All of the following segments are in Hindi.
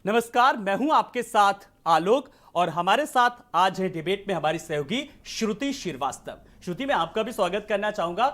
नमस्कार, मैं हूं आपके साथ आलोक और हमारे साथ आज है डिबेट में हमारी सहयोगी श्रुति श्रीवास्तव। श्रुति, मैं आपका भी स्वागत करना चाहूंगा।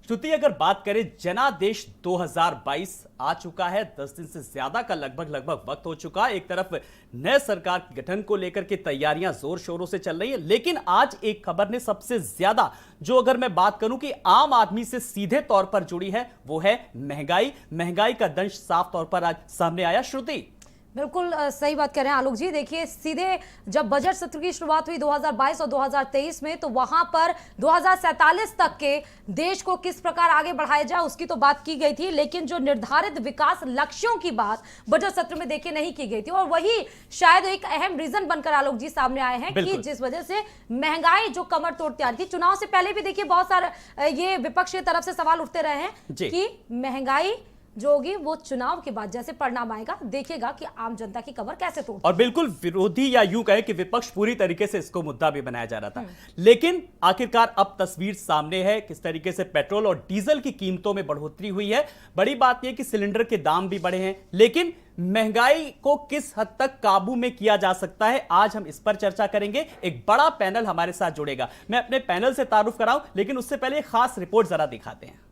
श्रुति, अगर बात करें, जनादेश 2022 आ चुका है, 10 दिन से ज्यादा का लगभग वक्त हो चुका है। एक तरफ नए सरकार के गठन को लेकर के तैयारियां जोर शोरों से चल रही है, लेकिन आज एक खबर ने सबसे ज्यादा, जो अगर मैं बात करूं कि आम आदमी से सीधे तौर पर जुड़ी है, वो है महंगाई का दंश साफ तौर पर आज सामने आया। श्रुति, बिल्कुल सही बात कह रहे हैं आलोक जी। देखिए, सीधे जब बजट सत्र की शुरुआत हुई 2022 और 2023 में, तो वहां पर 2047 तक के देश को किस प्रकार आगे बढ़ाया जाए उसकी तो बात की गई थी, लेकिन जो निर्धारित विकास लक्ष्यों की बात बजट सत्र में देखिए नहीं की गई थी। और वही शायद एक अहम रीजन बनकर आलोक जी सामने आए हैं कि जिस वजह से महंगाई जो कमर तोड़ तैयार थी। चुनाव से पहले भी देखिए बहुत सारे ये विपक्ष की तरफ से सवाल उठते रहे हैं कि महंगाई जो होगी वो चुनाव के बाद जैसे परिणाम आएगा, देखिएगा कि आम जनता की कमर कैसे तोड़। और बिल्कुल विरोधी या यूं कहे कि विपक्ष पूरी तरीके से इसको मुद्दा भी बनाया जा रहा था, लेकिन आखिरकार अब तस्वीर सामने है किस तरीके से पेट्रोल और डीजल की कीमतों में बढ़ोतरी हुई है। बड़ी बात यह कि सिलेंडर के दाम भी बढ़े हैं, लेकिन महंगाई को किस हद तक काबू में किया जा सकता है, आज हम इस पर चर्चा करेंगे। एक बड़ा पैनल हमारे साथ जुड़ेगा। मैं अपने पैनल से तारुफ कराऊं, लेकिन उससे पहले एक खास रिपोर्ट जरा दिखाते हैं।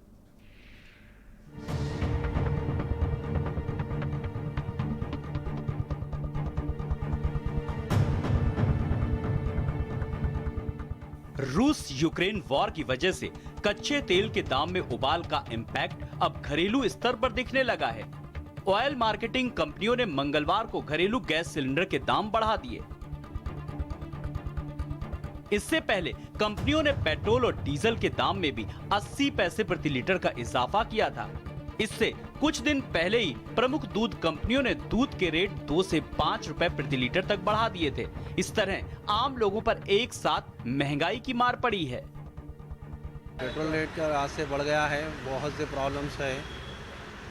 रूस यूक्रेन वॉर की वजह से कच्चे तेल के दाम में उबाल का इंपैक्ट अब घरेलू स्तर पर दिखने लगा है। ऑयल मार्केटिंग कंपनियों ने मंगलवार को घरेलू गैस सिलेंडर के दाम बढ़ा दिए। इससे पहले कंपनियों ने पेट्रोल और डीजल के दाम में भी 80 पैसे प्रति लीटर का इजाफा किया था। इससे कुछ दिन पहले ही प्रमुख दूध कंपनियों ने दूध के रेट 2 से 5 रुपए प्रति लीटर तक बढ़ा दिए थे। इस तरह आम लोगों पर एक साथ महंगाई की मार पड़ी है। पेट्रोल रेट का आज से बढ़ गया है, बहुत से प्रॉब्लम्स है।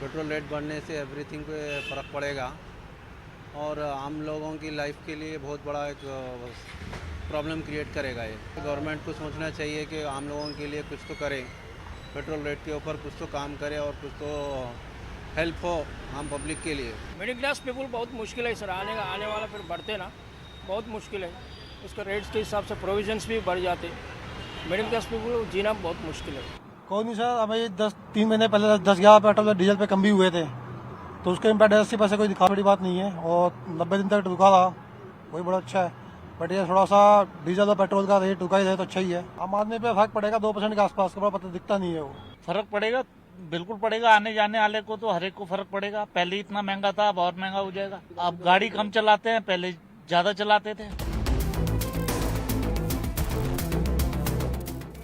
पेट्रोल रेट बढ़ने से एवरीथिंग पे फर्क पड़ेगा और आम लोगों की लाइफ के लिए बहुत बड़ा एक प्रॉब्लम क्रिएट करेगा। ये गवर्नमेंट को सोचना चाहिए कि आम लोगों के लिए कुछ तो करे, पेट्रोल रेट के ऊपर कुछ तो काम करे और कुछ तो हेल्प हो आम पब्लिक के लिए। मिडिल क्लास पीपल बहुत मुश्किल है सर, आने वाला फिर बढ़ते ना बहुत मुश्किल है। उसका रेट्स के हिसाब से प्रोविजंस भी बढ़ जाते, मिडिल क्लास पीपल जीना बहुत मुश्किल है। कोई नहीं सर, हमें 3 महीने पहले 10-11 पेट्रोल डीजल पे कम भी हुए थे, तो उसके इम्पैक्ट 80 पैसे कोई दिखा बड़ी बात नहीं है और 90 दिन तक रुका रहा, वही बड़ा अच्छा है। बट ये थोड़ा सा डीजल और पेट्रोल का रेट रुका ही है तो अच्छा ही है। आम आदमी पे फर्क पड़ेगा 2% के आसपास, का पता दिखता नहीं है। वो फर्क पड़ेगा, बिल्कुल पड़ेगा। आने जाने वाले को तो हर एक को फर्क पड़ेगा। पहले इतना महंगा था, अब और महंगा हो जाएगा। अब गाड़ी कम चलाते हैं, पहले ज्यादा चलाते थे।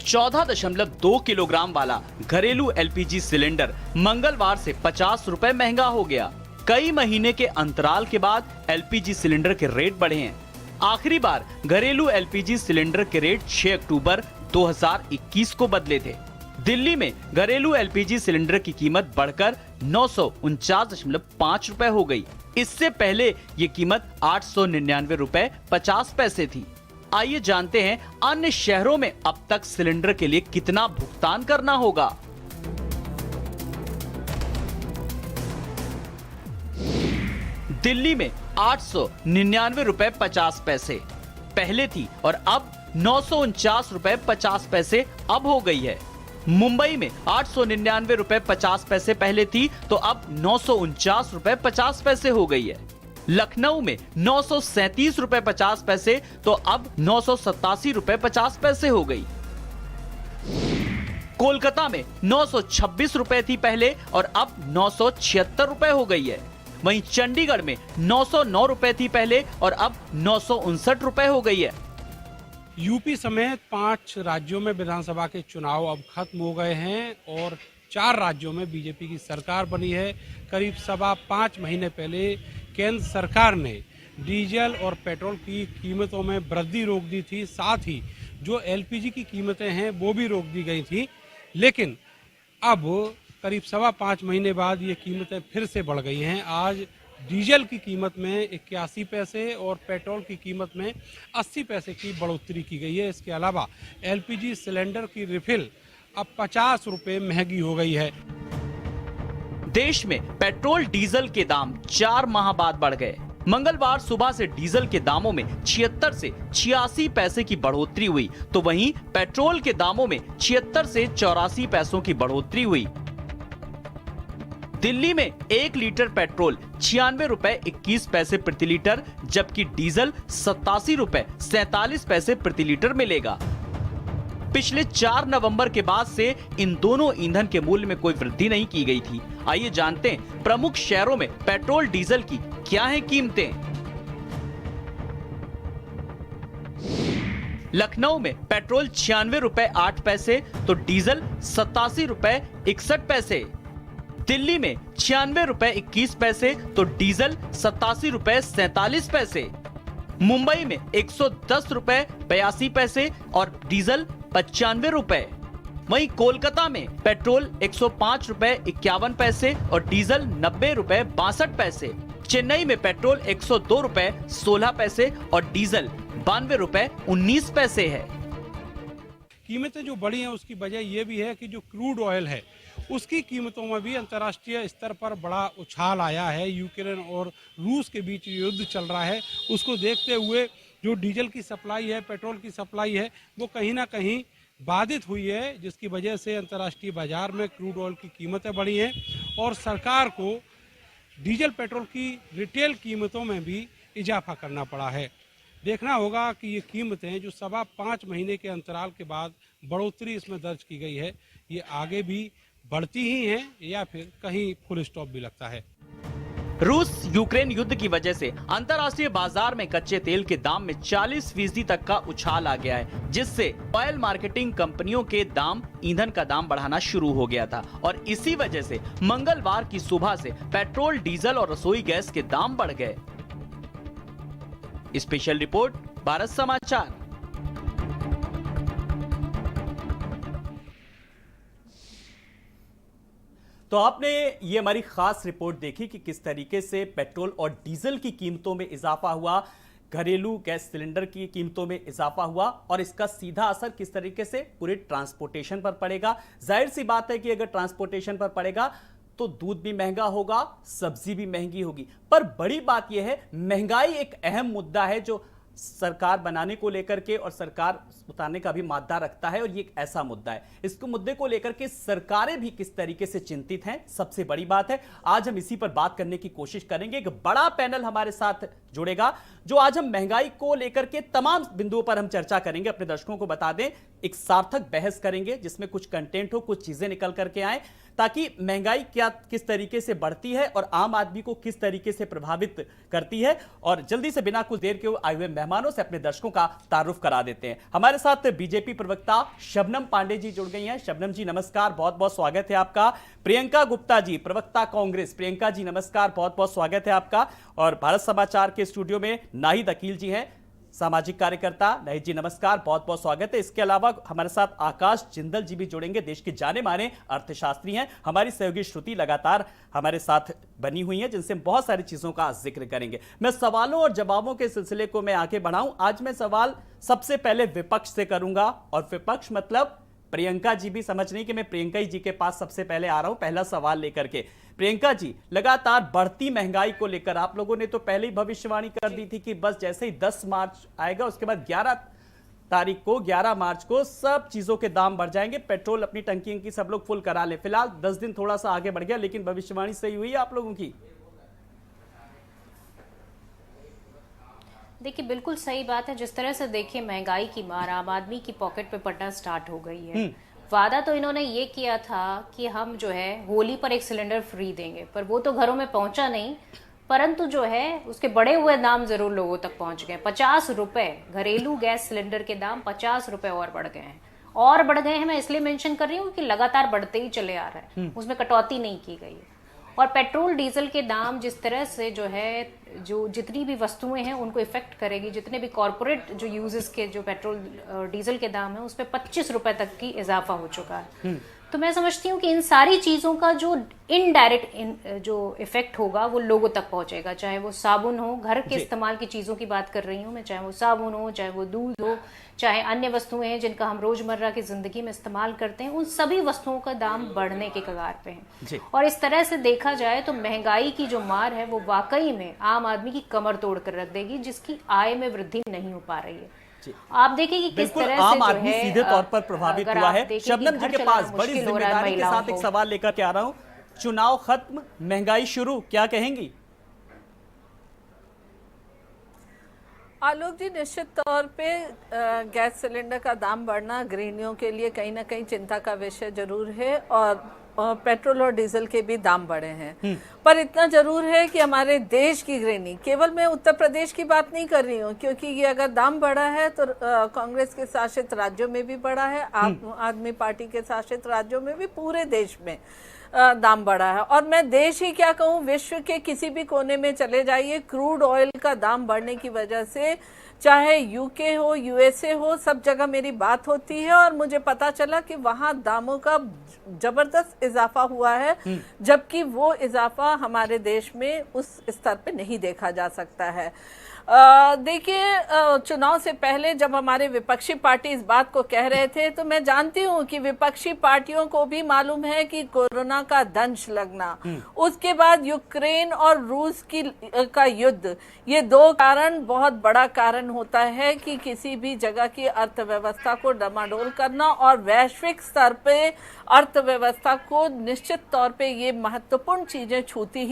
14.2 किलोग्राम वाला घरेलू एलपीजी सिलेंडर मंगलवार से 50 रुपए महंगा हो गया। कई महीने के अंतराल के बाद एलपीजी सिलेंडर के रेट बढ़े हैं। आखिरी बार घरेलू एलपीजी सिलेंडर के रेट 6 अक्टूबर 2021 को बदले थे। दिल्ली में घरेलू एलपीजी सिलेंडर की कीमत बढ़कर 949.5 रुपए हो गई। इससे पहले ये कीमत 899 रुपए 50 पैसे थी। आइए जानते हैं अन्य शहरों में अब तक सिलेंडर के लिए कितना भुगतान करना होगा। दिल्ली में 899 रुपए 50 पैसे पहले थी और अब 949 रुपए 50 पैसे अब हो गई है। मुंबई में 899 रुपए 50 पैसे पहले थी तो अब 949 रुपए 50 पैसे हो गई है। लखनऊ में 937 रुपए 50 पैसे तो अब 987 रुपए 50 पैसे हो गई। कोलकाता में 926 रुपए थी पहले और अब 976 रुपए हो गई है। वहीं चंडीगढ़ में 909 रुपए थी पहले और अब 959 रुपए हो गई है। यूपी समेत 5 राज्यों में विधानसभा के चुनाव अब खत्म हो गए हैं और 4 राज्यों में बीजेपी की सरकार बनी है। करीब 5 महीने पहले केंद्र सरकार ने डीजल और पेट्रोल की कीमतों में वृद्धि रोक दी थी, साथ ही जो एलपीजी की कीमतें हैं वो भी रोक दी गई थी। लेकिन अब करीब 5 महीने बाद ये कीमतें फिर से बढ़ गई हैं। आज डीजल की कीमत में 81 पैसे और पेट्रोल की कीमत में 80 पैसे की बढ़ोतरी की गई है। इसके अलावा एलपीजी सिलेंडर की रिफिल अब 50 रुपए महंगी हो गई है। देश में पेट्रोल डीजल के दाम 4 माह बाद बढ़ गए। मंगलवार सुबह से डीजल के दामों में 76 से 86 पैसे की बढ़ोतरी हुई, तो वहीं पेट्रोल के दामों में 76 से 84 पैसों की बढ़ोतरी हुई। दिल्ली में 1 लीटर पेट्रोल 96 रुपए 21 पैसे प्रति लीटर, जबकि डीजल 87 रुपए 47 पैसे प्रति लीटर मिलेगा। पिछले 4 नवंबर के बाद से इन दोनों ईंधन के मूल्य में कोई वृद्धि नहीं की गई थी। आइए जानते हैं प्रमुख शहरों में पेट्रोल डीजल की क्या हैं कीमतें। लखनऊ में पेट्रोल 96 रुपए 8 पैसे तो डीजल 87 रुपए 61 पैसे। दिल्ली में 96 रुपए 21 पैसे तो डीजल 87 रुपए 47 पैसे। मुंबई में 110 रुपए 82 पैसे और डीजल 95 रुपए। वहीं कोलकाता में पेट्रोल 105 रुपए 51 पैसे और डीजल 90 रुपए 62 पैसे। चेन्नई में पेट्रोल 102 रुपए 16 पैसे और डीजल 92 रुपए 19 पैसे है। कीमतें जो बढ़ी हैं उसकी वजह यह भी है कि जो क्रूड ऑयल है उसकी कीमतों में भी अंतर्राष्ट्रीय स्तर पर बड़ा उछाल आया है। यूक्रेन और रूस के बीच युद्ध चल रहा है, उसको देखते हुए जो डीजल की सप्लाई है, पेट्रोल की सप्लाई है, वो कहीं ना कहीं बाधित हुई है, जिसकी वजह से अंतर्राष्ट्रीय बाजार में क्रूड ऑयल की कीमतें बढ़ी हैं और सरकार को डीजल पेट्रोल की रिटेल कीमतों में भी इजाफा करना पड़ा है। देखना होगा कि ये कीमतें जो 5.25 महीने के अंतराल के बाद बढ़ोतरी इसमें दर्ज की गई है, ये आगे भी बढ़ती ही हैं या फिर कहीं फुल स्टॉप भी लगता है। रूस यूक्रेन युद्ध की वजह से अंतर्राष्ट्रीय बाजार में कच्चे तेल के दाम में 40% तक का उछाल आ गया है, जिससे ऑयल मार्केटिंग कंपनियों के दाम ईंधन का दाम बढ़ाना शुरू हो गया था और इसी वजह से मंगलवार की सुबह से पेट्रोल, डीजल और रसोई गैस के दाम बढ़ गए। स्पेशल रिपोर्ट भारत समाचार। तो आपने ये हमारी खास रिपोर्ट देखी कि किस तरीके से पेट्रोल और डीजल की कीमतों में इजाफा हुआ, घरेलू गैस सिलेंडर की कीमतों में इजाफा हुआ और इसका सीधा असर किस तरीके से पूरे ट्रांसपोर्टेशन पर पड़ेगा। जाहिर सी बात है कि अगर ट्रांसपोर्टेशन पर पड़ेगा तो दूध भी महंगा होगा, सब्जी भी महंगी होगी। पर बड़ी बात यह है, महंगाई एक अहम मुद्दा है जो सरकार बनाने को लेकर के और सरकार उतारने का भी मादा रखता है और ये एक ऐसा मुद्दा है, इसको मुद्दे को लेकर के सरकारें भी किस तरीके से चिंतित हैं, सबसे बड़ी बात है। आज हम इसी पर बात करने की कोशिश करेंगे। एक बड़ा पैनल हमारे साथ जुड़ेगा जो आज हम महंगाई को लेकर के तमाम बिंदुओं पर हम चर्चा करेंगे। अपने दर्शकों को बता दें, एक सार्थक बहस करेंगे जिसमें कुछ कंटेंट हो, कुछ चीजें निकल करके आए, ताकि महंगाई क्या किस तरीके से बढ़ती है और आम आदमी को किस तरीके से प्रभावित करती है। और जल्दी से बिना कुछ देर के आए हुए मेहमानों से अपने दर्शकों का तारुफ करा देते हैं। हमारे साथ बीजेपी प्रवक्ता शबनम पांडे जी जुड़ गई हैं। शबनम जी नमस्कार, बहुत बहुत स्वागत है आपका। प्रियंका गुप्ता जी, प्रवक्ता कांग्रेस, प्रियंका जी नमस्कार, बहुत बहुत स्वागत है आपका। और भारत समाचार के स्टूडियो में नाहिद अकील जी हैं, सामाजिक कार्यकर्ता। नाहिद जी नमस्कार, बहुत बहुत स्वागत है। इसके अलावा हमारे साथ आकाश जिंदल जी भी जुड़ेंगे, देश के जाने माने अर्थशास्त्री हैं। हमारी सहयोगी श्रुति लगातार हमारे साथ बनी हुई है, जिनसे हम बहुत सारी चीजों का जिक्र करेंगे। मैं सवालों और जवाबों के सिलसिले को मैं आगे बढ़ाऊं। आज मैं सवाल सबसे पहले विपक्ष से करूंगा और विपक्ष मतलब प्रियंका जी भी समझ नहीं कि मैं प्रियंका जी के पास सबसे पहले आ रहा हूं पहला सवाल लेकर के। प्रियंका जी, लगातार बढ़ती महंगाई को लेकर आप लोगों ने तो पहले ही भविष्यवाणी कर दी थी कि बस जैसे ही 10 मार्च आएगा उसके बाद 11 मार्च को सब चीजों के दाम बढ़ जाएंगे, पेट्रोल अपनी टंकी की सब लोग फुल करा ले। फिलहाल 10 दिन थोड़ा सा आगे बढ़ गया, लेकिन भविष्यवाणी सही हुई है आप लोगों की? देखिए बिल्कुल सही बात है। जिस तरह से देखिए महंगाई की मार आम आदमी की पॉकेट पे पड़ना स्टार्ट हो गई है। वादा तो इन्होंने ये किया था कि हम जो है होली पर एक सिलेंडर फ्री देंगे, पर वो तो घरों में पहुंचा नहीं, परंतु जो है उसके बढ़े हुए दाम जरूर लोगों तक पहुंच गए। 50 रुपए घरेलू गैस सिलेंडर के दाम 50 रुपए और बढ़ गए हैं। और बढ़ गए हैं मैं इसलिए मेंशन कर रही हूँ कि लगातार बढ़ते ही चले आ रहे हैं, उसमें कटौती नहीं की गई है। और पेट्रोल डीजल के दाम जिस तरह से जो है, जो जितनी भी वस्तुएं हैं उनको इफेक्ट करेगी, जितने भी कॉर्पोरेट जो यूजेस के जो पेट्रोल डीजल के दाम है उस पर 25 रुपए तक की इजाफा हो चुका है। तो मैं समझती हूँ कि इन सारी चीज़ों का जो इनडायरेक्ट जो इफेक्ट होगा वो लोगों तक पहुंचेगा, चाहे वो साबुन हो, घर के इस्तेमाल की चीज़ों की बात कर रही हूँ मैं, चाहे वो साबुन हो, चाहे वो दूध हो, चाहे अन्य वस्तुएं हैं जिनका हम रोजमर्रा की जिंदगी में इस्तेमाल करते हैं, उन सभी वस्तुओं का दाम बढ़ने के कगार पे है। और इस तरह से देखा जाए तो महंगाई की जो मार है वो वाकई में आम आदमी की कमर तोड़ कर रख देगी, जिसकी आय में वृद्धि नहीं हो पा रही है। आप देखिए कि किस तरह से आम जो आदमी है सीधे तौर पर प्रभावित हुआ है। शबनम जी के पास बड़ी जिम्मेदारी के साथ एक सवाल लेकर के आ रहा हूं। चुनाव खत्म, महंगाई शुरू, क्या कहेंगी? आलोक जी, निश्चित तौर पे गैस सिलेंडर का दाम बढ़ना गृहिणियों के लिए कहीं ना कहीं चिंता का विषय जरूर है, और पेट्रोल और डीजल के भी दाम बढ़े हैं। पर इतना जरूर है कि हमारे देश की गृहिणी, केवल मैं उत्तर प्रदेश की बात नहीं कर रही हूँ, क्योंकि ये अगर दाम बढ़ा है तो कांग्रेस के शासित राज्यों में भी बढ़ा है, आम आदमी पार्टी के शासित राज्यों में भी, पूरे देश में दाम बढ़ा है। और मैं देश ही क्या कहूँ, विश्व के किसी भी कोने में चले जाइए, क्रूड ऑयल का दाम बढ़ने की वजह से, चाहे यूके हो, यूएसए हो, सब जगह मेरी बात होती है और मुझे पता चला कि वहाँ दामों का जबरदस्त इजाफा हुआ है, जबकि वो इजाफा हमारे देश में उस स्तर पे नहीं देखा जा सकता है। देखिए, चुनाव से पहले जब हमारे विपक्षी पार्टी इस बात को कह रहे थे, तो मैं जानती हूँ कि विपक्षी पार्टियों को भी मालूम है कि कोरोना का दंश लगना, उसके बाद यूक्रेन और रूस का युद्ध, ये दो कारण बहुत बड़ा कारण होता है कि किसी भी जगह की अर्थव्यवस्था को डमाडोल करना, और वैश्विक स्तर पे अर्थव्यवस्था को निश्चित तौर पे ये महत्वपूर्ण चीजें छूती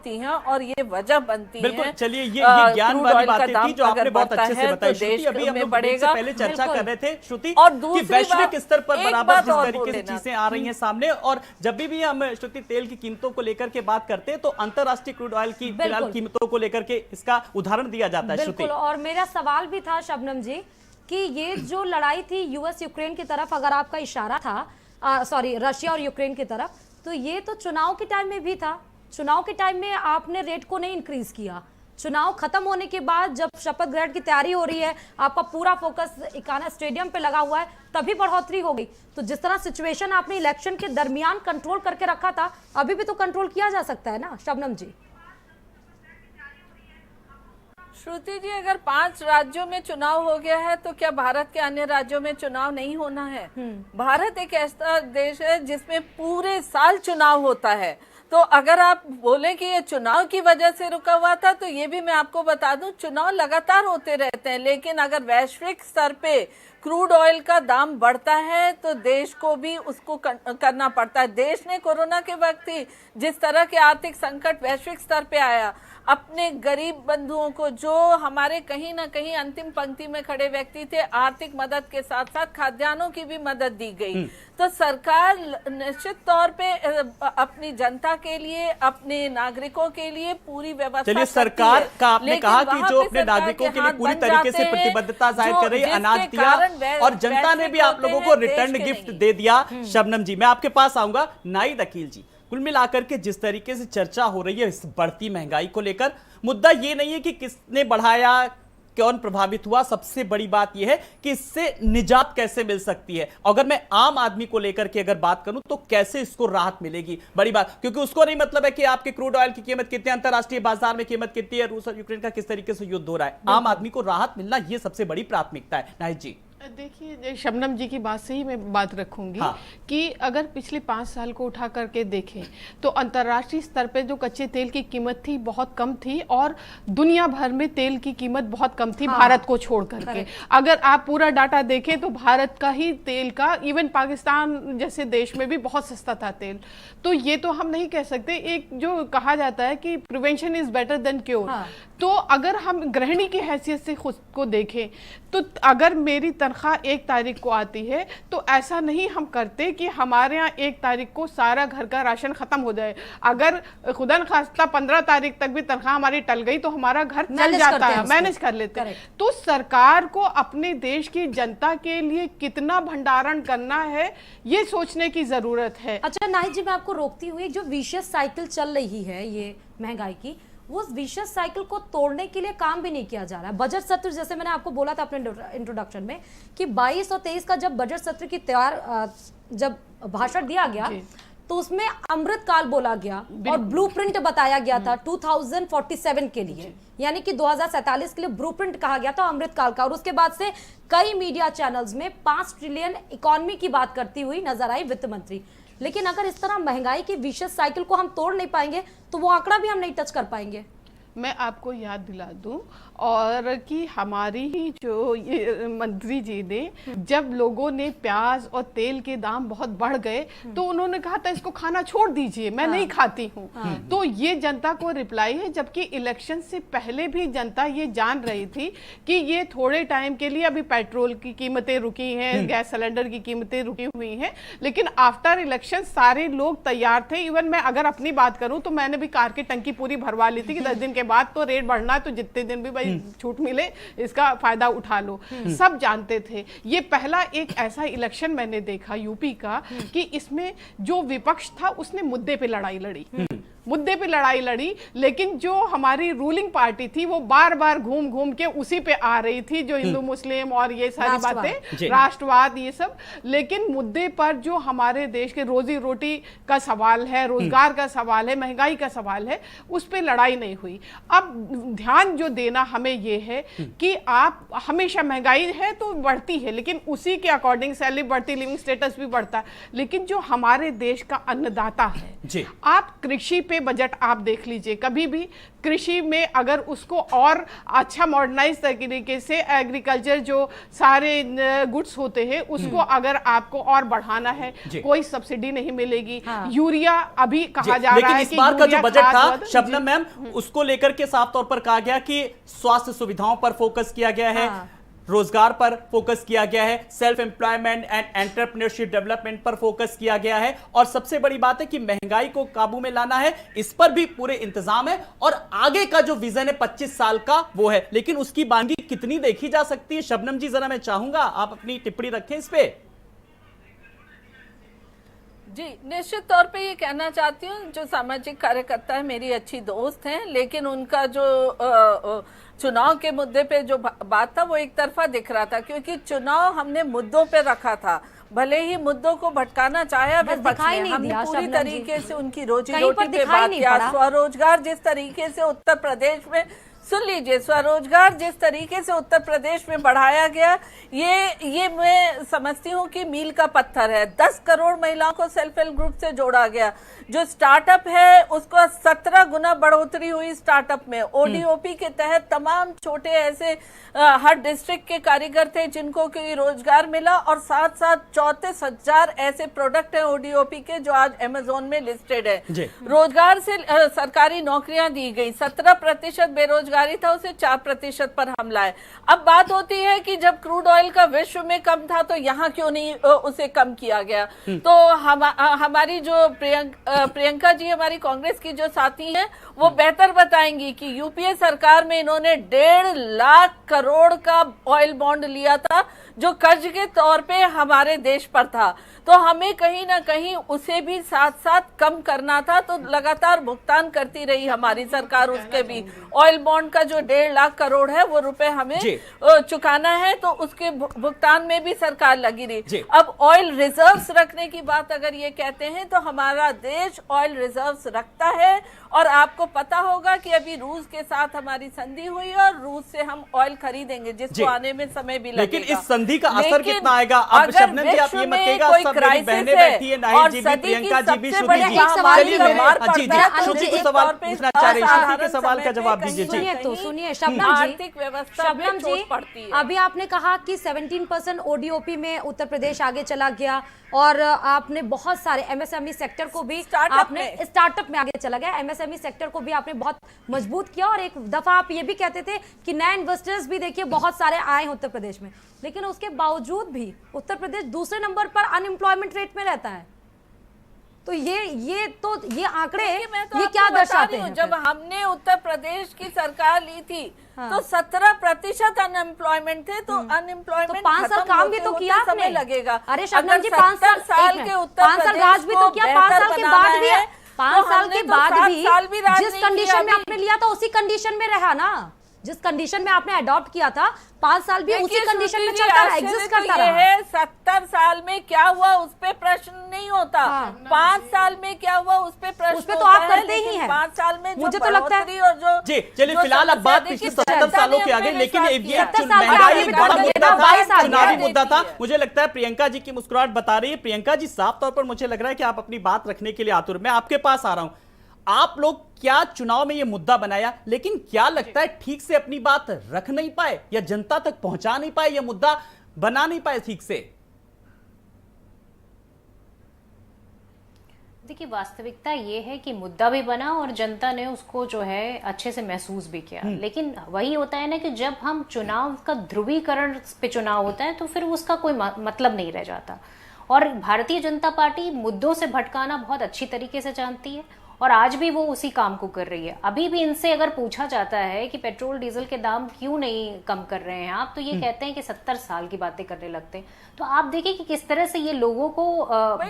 हैं, और ये वजह बनती है। चलिए, ये ज्ञान वाली बातें थी जो आपने बहुत अच्छे से बताई। श्रुति, अभी हम लोग ब्रेक से पहले चर्चा कर रहे थे श्रुति, और कि वैश्विक स्तर पर बराबर जिस तरीके से चीजें आ रही हैं सामने, और जब भी हम श्रुति तेल की कीमतों को लेकर के बात करते हैं तो अंतरराष्ट्रीय क्रूड ऑयल की फिलहाल कीमतों को लेकर के इसका उदाहरण दिया जाता है। श्रुति, और मेरा सवाल भी था शबनम जी कि ये जो लड़ाई थी यूएस यूक्रेन की तरफ, अगर आपका इशारा था रशिया और यूक्रेन की तरफ, तो ये तो चुनाव के टाइम में भी था। चुनाव के टाइम में आपने रेट को नहीं इंक्रीज किया, चुनाव खत्म होने के बाद जब शपथ ग्रहण की तैयारी हो रही है, आपका पूरा फोकस इकाना स्टेडियम पे लगा हुआ है, तभी बढ़ोतरी हो गई। तो जिस तरह सिचुएशन आपने इलेक्शन के दरमियान कंट्रोल करके रखा था, अभी भी तो कंट्रोल किया जा सकता है ना शबनम जी? श्रुति जी, अगर 5 राज्यों में चुनाव हो गया है तो क्या भारत के अन्य राज्यों में चुनाव नहीं होना है? भारत एक ऐसा देश है जिसमें पूरे साल चुनाव होता है। तो अगर आप बोलें कि ये चुनाव की वजह से रुका हुआ था, तो ये भी मैं आपको बता दूं, चुनाव लगातार होते रहते हैं, लेकिन अगर वैश्विक स्तर पे क्रूड ऑयल का दाम बढ़ता है तो देश को भी उसको करना पड़ता है। देश ने कोरोना के वक्त ही जिस तरह के आर्थिक संकट वैश्विक स्तर पे आया, अपने गरीब बंधुओं को, जो हमारे कहीं ना कहीं अंतिम पंक्ति में खड़े व्यक्ति थे, आर्थिक मदद के साथ साथ खाद्यान्नों की भी मदद दी गई। तो सरकार निश्चित तौर पे अपनी जनता के लिए, अपने नागरिकों के लिए पूरी व्यवस्था। चलिए, सरकार का आपने कहा कि जो अपने नागरिकों के लिए पूरी तरीके से प्रतिबद्धता जाहिर कर रही है, अनाज दिया, और जनता ने भी आप लोगों को रिटर्न गिफ्ट दे दिया। शबनम जी, मैं आपके पास आऊंगा। नाहिद अकील जी, कुल मिलाकर के जिस तरीके से चर्चा हो रही है इस बढ़ती महंगाई को लेकर, मुद्दा ये नहीं है कि किसने बढ़ाया, कौन प्रभावित हुआ, सबसे बड़ी बात यह है कि इससे निजात कैसे मिल सकती है। अगर मैं आम आदमी को लेकर के अगर बात करूं तो कैसे इसको राहत मिलेगी, बड़ी बात, क्योंकि उसको नहीं मतलब है कि आपके क्रूड ऑयल की कीमत कितनी, अंतरराष्ट्रीय बाजार में कीमत कितनी है, रूस और यूक्रेन का किस तरीके से युद्ध हो रहा है। आम आदमी को राहत मिलना यह सबसे बड़ी प्राथमिकता है। नाहिद जी, देखिए, शबनम जी की बात से ही मैं बात रखूंगी कि अगर पिछले 5 साल को उठा करके देखें तो अंतर्राष्ट्रीय स्तर पे जो कच्चे तेल की कीमत थी बहुत कम थी, और दुनिया भर में तेल की कीमत बहुत कम थी, भारत को छोड़ करके। अगर आप पूरा डाटा देखें तो भारत का ही तेल का, इवन पाकिस्तान जैसे देश में भी बहुत सस्ता था तेल। तो ये तो हम नहीं कह सकते। एक जो कहा जाता है कि prevention is better than cure, तो अगर हम गृहिणी की हैसियत से खुद को देखें तो अगर मेरी तनख्वाह 1 तारीख को आती है तो ऐसा नहीं हम करते कि हमारे यहाँ 1 तारीख को सारा घर का राशन खत्म हो जाए। अगर खुदा न खास्ता 15 तारीख तक भी तनख्वाह हमारी टल गई तो हमारा घर चल जाता है, मैनेज कर लेते हैं। तो सरकार को अपने देश की जनता के लिए कितना भंडारण करना है ये सोचने की जरूरत है। अच्छा नाहिद जी, मैं आपको रोकती हुई, जो विशियस साइकिल चल रही है ये महंगाई की, उस विशेष साइकिल को तोड़ने के लिए काम भी नहीं किया जा रहा है। बजट सत्र, जैसे मैंने आपको बोला था अपने इंट्रोडक्शन में कि 22 और 23 का जब बजट सत्र की जब भाषण दिया गया तो उसमें अमृत काल बोला गया और ब्लूप्रिंट बताया गया था 2047 के लिए, यानी कि 2047 के लिए ब्लूप्रिंट कहा गया था अमृत काल का। और उसके बाद से कई मीडिया चैनल्स में 5 ट्रिलियन इकोनॉमी की बात करती हुई नजर आई वित्त मंत्री। लेकिन अगर इस तरह महंगाई की विशेष साइकिल को हम तोड़ नहीं पाएंगे तो वो आंकड़ा भी हम नहीं टच कर पाएंगे। मैं आपको याद दिला दूं और कि हमारी ही जो ये मंत्री जी ने, जब लोगों ने प्याज और तेल के दाम बहुत बढ़ गए तो उन्होंने कहा था इसको खाना छोड़ दीजिए, मैं नहीं खाती हूँ। तो ये जनता को रिप्लाई है, जबकि इलेक्शन से पहले भी जनता ये जान रही थी कि ये थोड़े टाइम के लिए, अभी पेट्रोल की कीमतें रुकी हैं, गैस सिलेंडर की कीमतें रुकी हुई हैं, लेकिन आफ्टर इलेक्शन सारे लोग तैयार थे। इवन मैं अगर अपनी बात करूं तो मैंने भी कार की टंकी पूरी भरवा ली थी कि 10 दिन के बाद तो रेट बढ़ना है, तो जितने दिन भी भाई छूट मिले इसका फायदा उठा लो। सब जानते थे। ये पहला एक ऐसा इलेक्शन मैंने देखा यूपी का कि इसमें जो विपक्ष था उसने मुद्दे पे लड़ाई लड़ी, लेकिन जो हमारी रूलिंग पार्टी थी वो बार बार घूम घूम के उसी पे आ रही थी, जो हिंदू मुस्लिम और ये सारी बातें, राष्ट्रवाद, ये सब। लेकिन मुद्दे पर जो हमारे देश के रोजी रोटी का सवाल है, रोजगार का सवाल है, महंगाई का सवाल है, उस पे लड़ाई नहीं हुई। अब ध्यान जो देना हमें ये है कि आप हमेशा महंगाई है तो बढ़ती है, लेकिन उसी के अकॉर्डिंग सैलरी बढ़ती, लिविंग स्टेटस भी बढ़ता है। लेकिन जो हमारे देश का अन्नदाता है, आप कृषि पे बजट आप देख लीजिए, कभी भी कृषि में अगर उसको और अच्छा मॉडर्नाइज तरीके से एग्रीकल्चर जो सारे गुड्स होते हैं उसको अगर आपको और बढ़ाना है, कोई सब्सिडी नहीं मिलेगी। यूरिया अभी कहा जा रहा है कि इस बार का जो बजट था शबनम मैम, उसको लेकर के साफ तौर पर कहा गया कि स्वास्थ्य सुविधाओं पर फोकस किया गया है, रोजगार पर फोकस किया गया है, self employment and entrepreneurship development पर फोकस किया गया है, और सबसे बड़ी बात है कि महंगाई को काबू में लाना है, इस पर भी पूरे इंतजाम है। और आगे का जो विजन है 25 साल का वो है, लेकिन उसकी बांगी कितनी देखी जा सकती है? शबनम जी जरा मैं चाहूंगा आप अपनी टिप्पणी रखें इस पे। जी, निश्चित तौर पे ये कहना चाहती हूँ, जो सामाजिक कार्यकर्ता है मेरी अच्छी दोस्त हैं, लेकिन उनका जो चुनाव के मुद्दे पे जो बात था वो एक तरफा दिख रहा था, क्योंकि चुनाव हमने मुद्दों पे रखा था। भले ही मुद्दों को भटकाना चाहे, हमने पूरी तरीके से उनकी रोजी रोटी पे बात किया। स्वरोजगार जिस तरीके से उत्तर प्रदेश में, सुन लीजिए, स्वरोजगार जिस तरीके से उत्तर प्रदेश में बढ़ाया गया, ये मैं समझती हूँ कि मील का पत्थर है। 10 करोड़ महिलाओं को सेल्फ हेल्प ग्रुप से जोड़ा गया। जो स्टार्टअप है उसको 17 गुना बढ़ोतरी हुई स्टार्टअप में। ओडीओपी के तहत तमाम छोटे ऐसे हर डिस्ट्रिक्ट के कारीगर थे जिनको कोई रोजगार मिला, और साथ साथ 34,000 ऐसे प्रोडक्ट हैं ओडीओपी के जो आज अमेजोन में लिस्टेड है। रोजगार से सरकारी नौकरियां दी गई। 17% बेरोजगारी था, उसे 4% पर हमला है। अब बात होती है कि जब क्रूड ऑयल का विश्व में कम था तो यहाँ क्यों नहीं उसे कम किया गया? तो हमारी जो प्रियंका जी, हमारी कांग्रेस की जो साथी हैं, वो बेहतर बताएंगी कि यूपीए सरकार में इन्होंने 1.5 लाख करोड़ का ऑयल बॉन्ड लिया था जो कर्ज के तौर पे हमारे देश पर था। तो हमें कहीं ना कहीं उसे भी साथ साथ कम करना था, तो लगातार भुगतान करती रही हमारी सरकार उसके भी। ऑयल बॉन्ड का जो 1.5 लाख करोड़ है वो रुपए हमें चुकाना है, तो उसके भुगतान में भी सरकार लगी रही। अब ऑयल रिजर्व्स रखने की बात अगर ये कहते हैं तो हमारा देश ऑयल रिजर्व्स रखता है, और आपको पता होगा कि अभी रूस के साथ हमारी संधि हुई है और रूस से हम ऑयल खरीदेंगे, जिसको आने में समय भी लगेगा। लेकिन इस संधि का असर कितना आएगा? अब शबनम जी आप ये मत कहिएगा, सब मेरी बहनें बैठी है, नाहिद जी भी, प्रियंका जी भी, श्रुति जी। चलिए मेरे श्रुति को सवाल पूछना चाह रही, श्रुति के सवाल का जवाब दीजिए। सुनिए शबनम जी, अभी आपने कहा कि 17% ओडीओपी में उत्तर प्रदेश आगे चला गया, और आपने बहुत सारे एमएसएमई सेक्टर को भी आपने स्टार्टअप में आगे चला गया, एमएसएमई सेक्टर को भी आपने बहुत मजबूत किया। और एक दफा आप ये भी कहते थे कि नए इन्वेस्टर्स भी देखिए बहुत सारे आए हैं उत्तर प्रदेश में, लेकिन उसके बावजूद भी उत्तर प्रदेश दूसरे नंबर पर अनएम्प्लॉयमेंट रेट में रहता है। तो ये आंकड़े ये क्या दर्शाते हैं? जब हमने उत्तर प्रदेश की सरकार ली थी तो 17% अनएम्प्लॉयमेंट थे, तो अनएम्प्लॉयमेंट तो 5 साल काम भी तो किया आपने। लगेगा। अरे शबनम जी, 5 साल के उत्तर 5 साल राज भी तो किया, 5 साल के बाद भी 5 साल हमने के तो बाद 7 भी साल राज जिस नहीं कंडीशन किया में अभी। आपने लिया था उसी कंडीशन में रहा ना, जिस कंडीशन में आपने अडॉप्ट किया था 5 साल भी उसी देखिए कंडीशन में श्रुति जी, चलता रहा, आश्चर्य एग्जिस्ट तो करता ये रहा। है 70 साल में क्या हुआ उस पे प्रश्न नहीं होता, 5 साल में क्या हुआ उस पे प्रश्न उस पे तो होता आप है, करते ही लेकिन हैं। 5 साल में मुझे जो तो लगता है- बढ़ोतरी और जो जी चलिए, जो फिलहाल अब समस्या बात देखिए, पिछले 70 जनता सालों ने की आ गई, अपने लेकिन साथ ये किया। 70 साल के महंगाई आगे एक बड़ा बढ़ मुद्दा गया, था, 22 साल चुनावी गया। मुद्दा था। देती है। मुझे लगता है प्रियंका जी की मुस्कुराहट बता रही है। प्रियंका जी, साफ तौर पर मुझे लग रहा है कि आप अपनी बात रखने के लिए आतुर। मैं आपके पास आ रहा हूं। आप लोग क्या चुनाव में ये मुद्दा बनाया, लेकिन क्या लगता है ठीक से अपनी बात रख नहीं पाए या जनता तक पहुंचा नहीं पाए, यह मुद्दा बना नहीं पाए ठीक से? देखिए, वास्तविकता ये है कि मुद्दा भी बना और जनता ने उसको जो है अच्छे से महसूस भी किया। लेकिन वही होता है ना कि जब हम चुनाव का ध्रुवीकरण पे चुनाव होता है तो फिर उसका कोई मतलब नहीं रह जाता। और भारतीय जनता पार्टी मुद्दों से भटकाना बहुत अच्छी तरीके से जानती है और आज भी वो उसी काम को कर रही है। अभी भी इनसे अगर पूछा जाता है कि पेट्रोल डीजल के दाम क्यों नहीं कम कर रहे हैं आप, तो ये कहते हैं कि 70 साल की बातें करने लगते हैं। तो आप देखिए कि किस तरह से ये लोगों को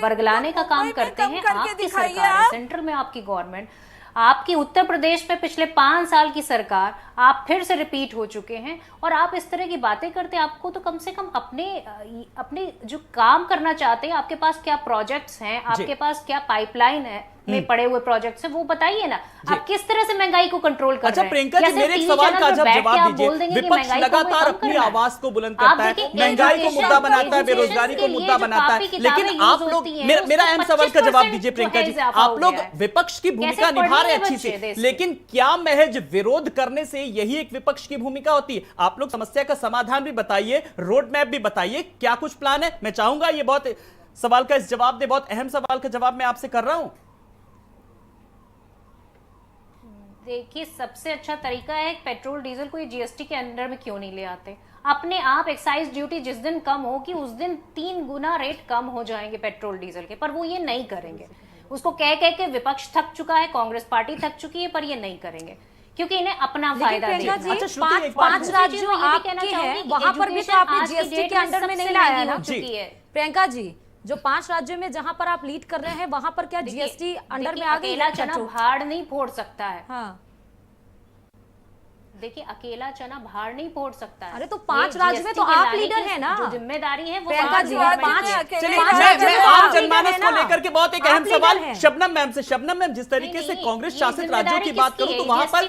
बरगलाने का काम करते हैं। आपकी सरकार है, सेंटर में आपकी गवर्नमेंट, आपकी उत्तर प्रदेश में पिछले 5 साल की सरकार, आप फिर से रिपीट हो चुके हैं और आप इस तरह की बातें करते हैं। आपको तो कम से कम अपने जो काम करना चाहते हैं, आपके पास क्या प्रोजेक्ट्स हैं, आपके पास क्या पाइपलाइन है में पड़े हुए प्रोजेक्ट्स हैं, वो बताइए ना। आप किस तरह से महंगाई को कंट्रोल कर रहे हैं? प्रियंका जी, मेरे एक सवाल का जवाब दीजिए। विपक्ष लगातार अपनी आवाज को बुलंद करता है, महंगाई को मुद्दा बनाता है, बेरोजगारी को मुद्दा बनाता है, लेकिन आप लोग, मेरा अहम सवाल का जवाब दीजिए प्रियंका जी। आप लोग विपक्ष की भूमिका निभा रहे हैं अच्छी से, लेकिन क्या महज विरोध करने से यही एक विपक्ष की भूमिका होती है? आप लोग समस्या का समाधान भी बताइए, रोड मैप भी बताइए, क्या कुछ प्लान है? मैं चाहूंगा ये बहुत सवाल का इस जवाब दे, बहुत अहम सवाल का जवाब मैं आपसे कर रहा हूं। देखिए, सबसे अच्छा तरीका है पेट्रोल डीजल को ये जीएसटी के अंडर में क्यों नहीं ले आते? अपने आप एक्साइज ड्यूटी जिस दिन कम होगी उस दिन 3 गुना रेट कम हो जाएंगे पेट्रोल डीजल के, पर वो ये नहीं करेंगे। उसको कह के विपक्ष थक चुका है, कांग्रेस पार्टी थक चुकी है, पर ये नहीं करेंगे क्योंकि इन्हें अपना फायदा प्रियंका देखना है। जी, 5 राज्यों आपके हैं, वहां पर भी तो आपने जीएसटी के अंडर में नहीं लाया है ना? प्रियंका जी, जो 5 राज्यों में जहां पर आप लीड कर रहे हैं, वहां पर क्या जीएसटी अंडर में आ गई? अकेला चना भाड़ नहीं फोड़ सकता है। हाँ, देखिए, अकेला चना भाड़ नहीं फोड़ सकता है। अरे तो 5 राज्य में तो आप लीडर है ना? जो जिम्मेदारी है वो प्रियंका जी, 5 चलिए, मैं आम जनमानस को लेकर के बहुत एक अहम सवाल शबनम मैम से। शबनम मैम, जिस तरीके से कांग्रेस शासित राज्यों की बात करूं तो वहां पर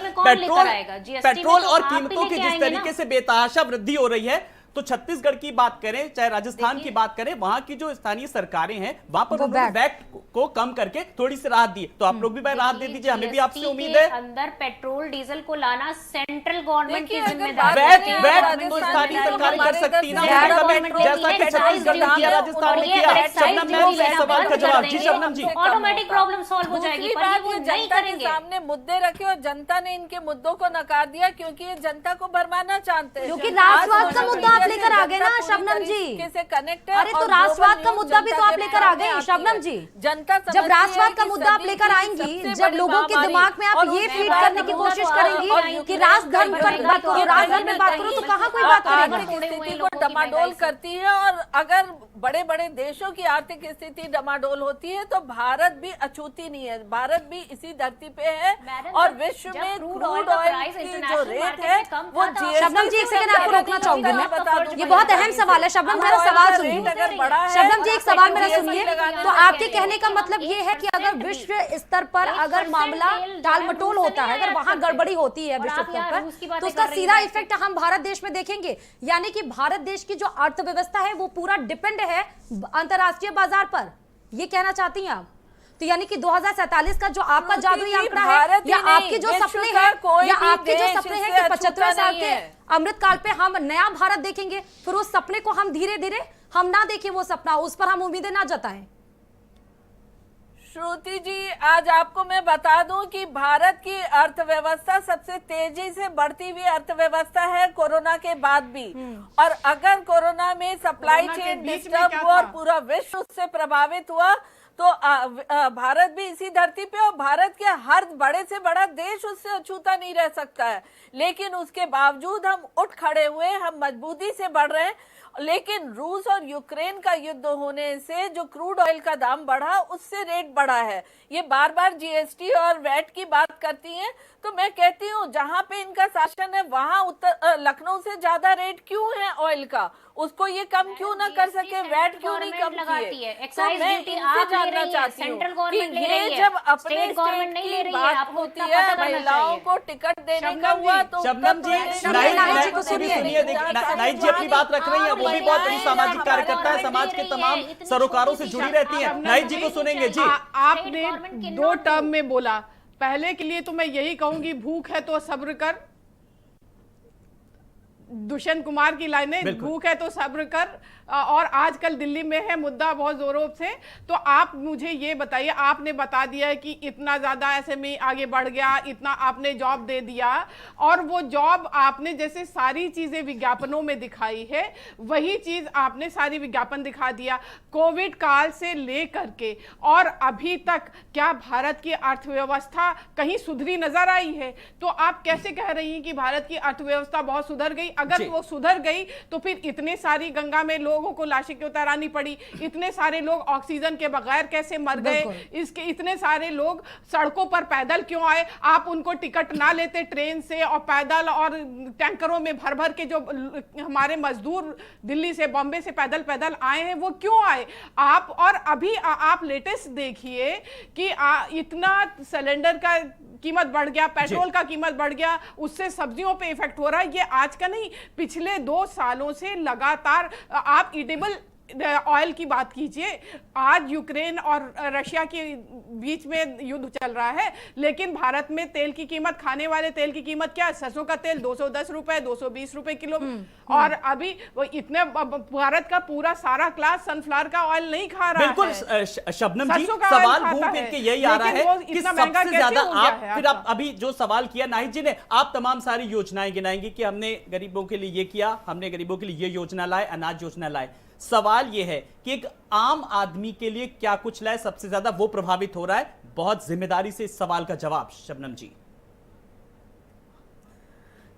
पेट्रोल और कीमतों की जिस तरीके से बेतहाशा वृद्धि हो रही है, तो छत्तीसगढ़ की बात करें चाहे राजस्थान की बात करें, वहां की जो स्थानीय सरकारें हैं वहां पर उन्होंने वैट को कम करके थोड़ी सी राहत दी। तो आप लोग भी राहत दे दीजिए, हमें भी आपसे उम्मीद है। अंदर पेट्रोल डीजल को लाना सेंट्रल गवर्नमेंट की जिम्मेदारी है। वैट तो स्थानीय सरकारें कर सकती है ना, जैसा कि छत्तीसगढ़ ने किया, राजस्थान ने किया। शबनम मैम, इस सवाल का जवाब। जी शबनम जी, ऑटोमेटिक प्रॉब्लम सॉल्व हो जाएगी, पर ये वो नहीं करेंगे। सामने मुद्दे रखे और जनता ने इनके मुद्दों को नकार दिया क्योंकि ये जनता को भरमाना चाहते हैं। क्योंकि राष्ट्रवाद का मुद्दा आप लेकर आ गए ना शबनम जी। से कनेक्ट है। अरे तो राष्ट्रवाद का मुद्दा भी तो आप लेकर आ गए शबनम जी। जनता जब राष्ट्रवाद का मुद्दा आप लेकर आएंगी, जब लोगों के दिमाग में आप ये फीड करने की कोशिश करेंगी कि राष्ट्र धर्म पर बात करो, राष्ट्र धर्म में बात करो, तो कहाँ कोई बात करेगा? स्थिति को डमाडोल करती है और अगर बड़े बड़े देशों की आर्थिक स्थिति डमाडोल होती है तो भारत भी अछूती नहीं है। भारत भी इसी धरती पे है और विश्व में क्रूड ऑयल की जो रेट है वो शबनम जी, एक सेकंड आपको रोकना चाहूंगी मैं। ये बहुत अहम सवाल है शबनम, मेरा सवाल सुनिए। शबनम जी, एक सवाल मेरा सुनिए। तो आपके कहने का मतलब ये है कि अगर विश्व स्तर पर अगर मामला टाल मटोल होता है, अगर वहां गड़बड़ी होती है विश्व स्तर पर, तो उसका सीधा इफेक्ट हम भारत देश में देखेंगे। यानी कि भारत देश की जो अर्थव्यवस्था है वो पूरा डिपेंड है अंतरराष्ट्रीय बाजार पर, ये कहना चाहती हैं आप? तो यानी कि 2047 का जो आपका जादुई आंकड़ा है, या आपके जो सपने हैं, या आपके जो सपने हैं कि 75 साल के अमृत काल पे हम नया भारत देखेंगे, फिर उस सपने को हम धीरे धीरे हम ना देखें, वो सपना उस पर हम उम्मीदें ना जताएं। श्रुति जी, आज आपको मैं बता दूं कि भारत की अर्थव्यवस्था सबसे तेजी से बढ़ती हुई अर्थव्यवस्था है कोरोना के बाद भी। और अगर कोरोना में सप्लाई चेन डिस्टर्ब हुआ और पूरा विश्व उससे प्रभावित हुआ तो भारत भी इसी धरती पे, और भारत के हर बड़े से बड़ा देश उससे अछूता नहीं रह सकता है। लेकिन उसके बावजूद हम उठ खड़े हुए, हम मजबूती से बढ़ रहे हैं लेकिन रूस और यूक्रेन का युद्ध होने से जो क्रूड ऑयल का दाम बढ़ा, उससे रेट बढ़ा है। ये बार बार जीएसटी और वैट की बात करती हैं, तो मैं कहती हूँ जहां पे इनका शासन है वहां लखनऊ से ज्यादा रेट क्यों है ऑयल का, उसको ये कम क्यों ना कर सके, वैट क्यों नहीं कम किए। तो मैं इनसे जानना चाहती हूँ कि ये जब अपने स्टेट की बात होती है, महिलाओं को टिकट देने का हुआ, तो शबनम जी, नाइक जी अपनी बात रख रही है, वो भी बहुत बड़ी सामाजिक कार्यकर्ता है, समाज के तमाम सरोकारों से जुड़ी रहती है। नाइक जी को सुनेंगे जी। आपने 2 टर्म में बोला, पहले के लिए तो मैं यही कहूंगी, भूख है तो सब्र कर, दुष्यंत कुमार की लाइनें, भूख है तो सब्र कर। और आजकल दिल्ली में है मुद्दा बहुत जोरों से, तो आप मुझे ये बताइए, आपने बता दिया है कि इतना ज्यादा एसएमई आगे बढ़ गया, इतना आपने जॉब दे दिया, और वो जॉब आपने जैसे सारी चीजें विज्ञापनों में दिखाई है, वही चीज आपने सारी विज्ञापन दिखा दिया। कोविड काल से लेकर के और अभी तक क्या भारत की अर्थव्यवस्था कहीं सुधरी नजर आई है? तो आप कैसे कह रही हैं कि भारत की अर्थव्यवस्था बहुत सुधर गई? अगर वो सुधर गई तो फिर इतने सारी गंगा में लोगों को लाशें क्यों तैरानी पड़ी, इतने सारे लोग ऑक्सीजन के बगैर कैसे मर गए, इसके इतने सारे लोग सड़कों पर पैदल क्यों आए? आप उनको टिकट ना लेते ट्रेन से और पैदल और टैंकरों में भर भर के जो हमारे मजदूर दिल्ली से बॉम्बे से पैदल पैदल आए हैं, वो क्यों आए? आप और अभी आप लेटेस्ट देखिए कि इतना सिलेंडर का कीमत बढ़ गया, पेट्रोल का कीमत बढ़ गया, उससे सब्जियों पे इफेक्ट हो रहा है। ये आज का नहीं, पिछले 2 सालों से लगातार आप ईटेबल ऑयल की बात कीजिए। आज यूक्रेन और रशिया के बीच में युद्ध चल रहा है, लेकिन भारत में तेल की कीमत, खाने वाले तेल की कीमत क्या है? सरसों का तेल 210 रुपए, 220 रुपए किलो। और अभी वो इतने, भारत का पूरा सारा क्लास सनफ्लावर का ऑयल नहीं खा रहा है। बिल्कुल शबनम जी, सवाल घूम फिर के यही आ रहा है कि सबसे ज्यादा आप अभी जो सवाल किया नाहिद जी ने, आप तमाम सारी योजनाएं गिनाएंगे कि हमने गरीबों के लिए ये किया, हमने गरीबों के लिए ये योजना लाए, अनाज योजना लाए। सवाल यह है कि एक आम आदमी के लिए क्या कुछ लाए, सबसे ज्यादा वो प्रभावित हो रहा है। बहुत जिम्मेदारी से इस सवाल का जवाब शबनम जी।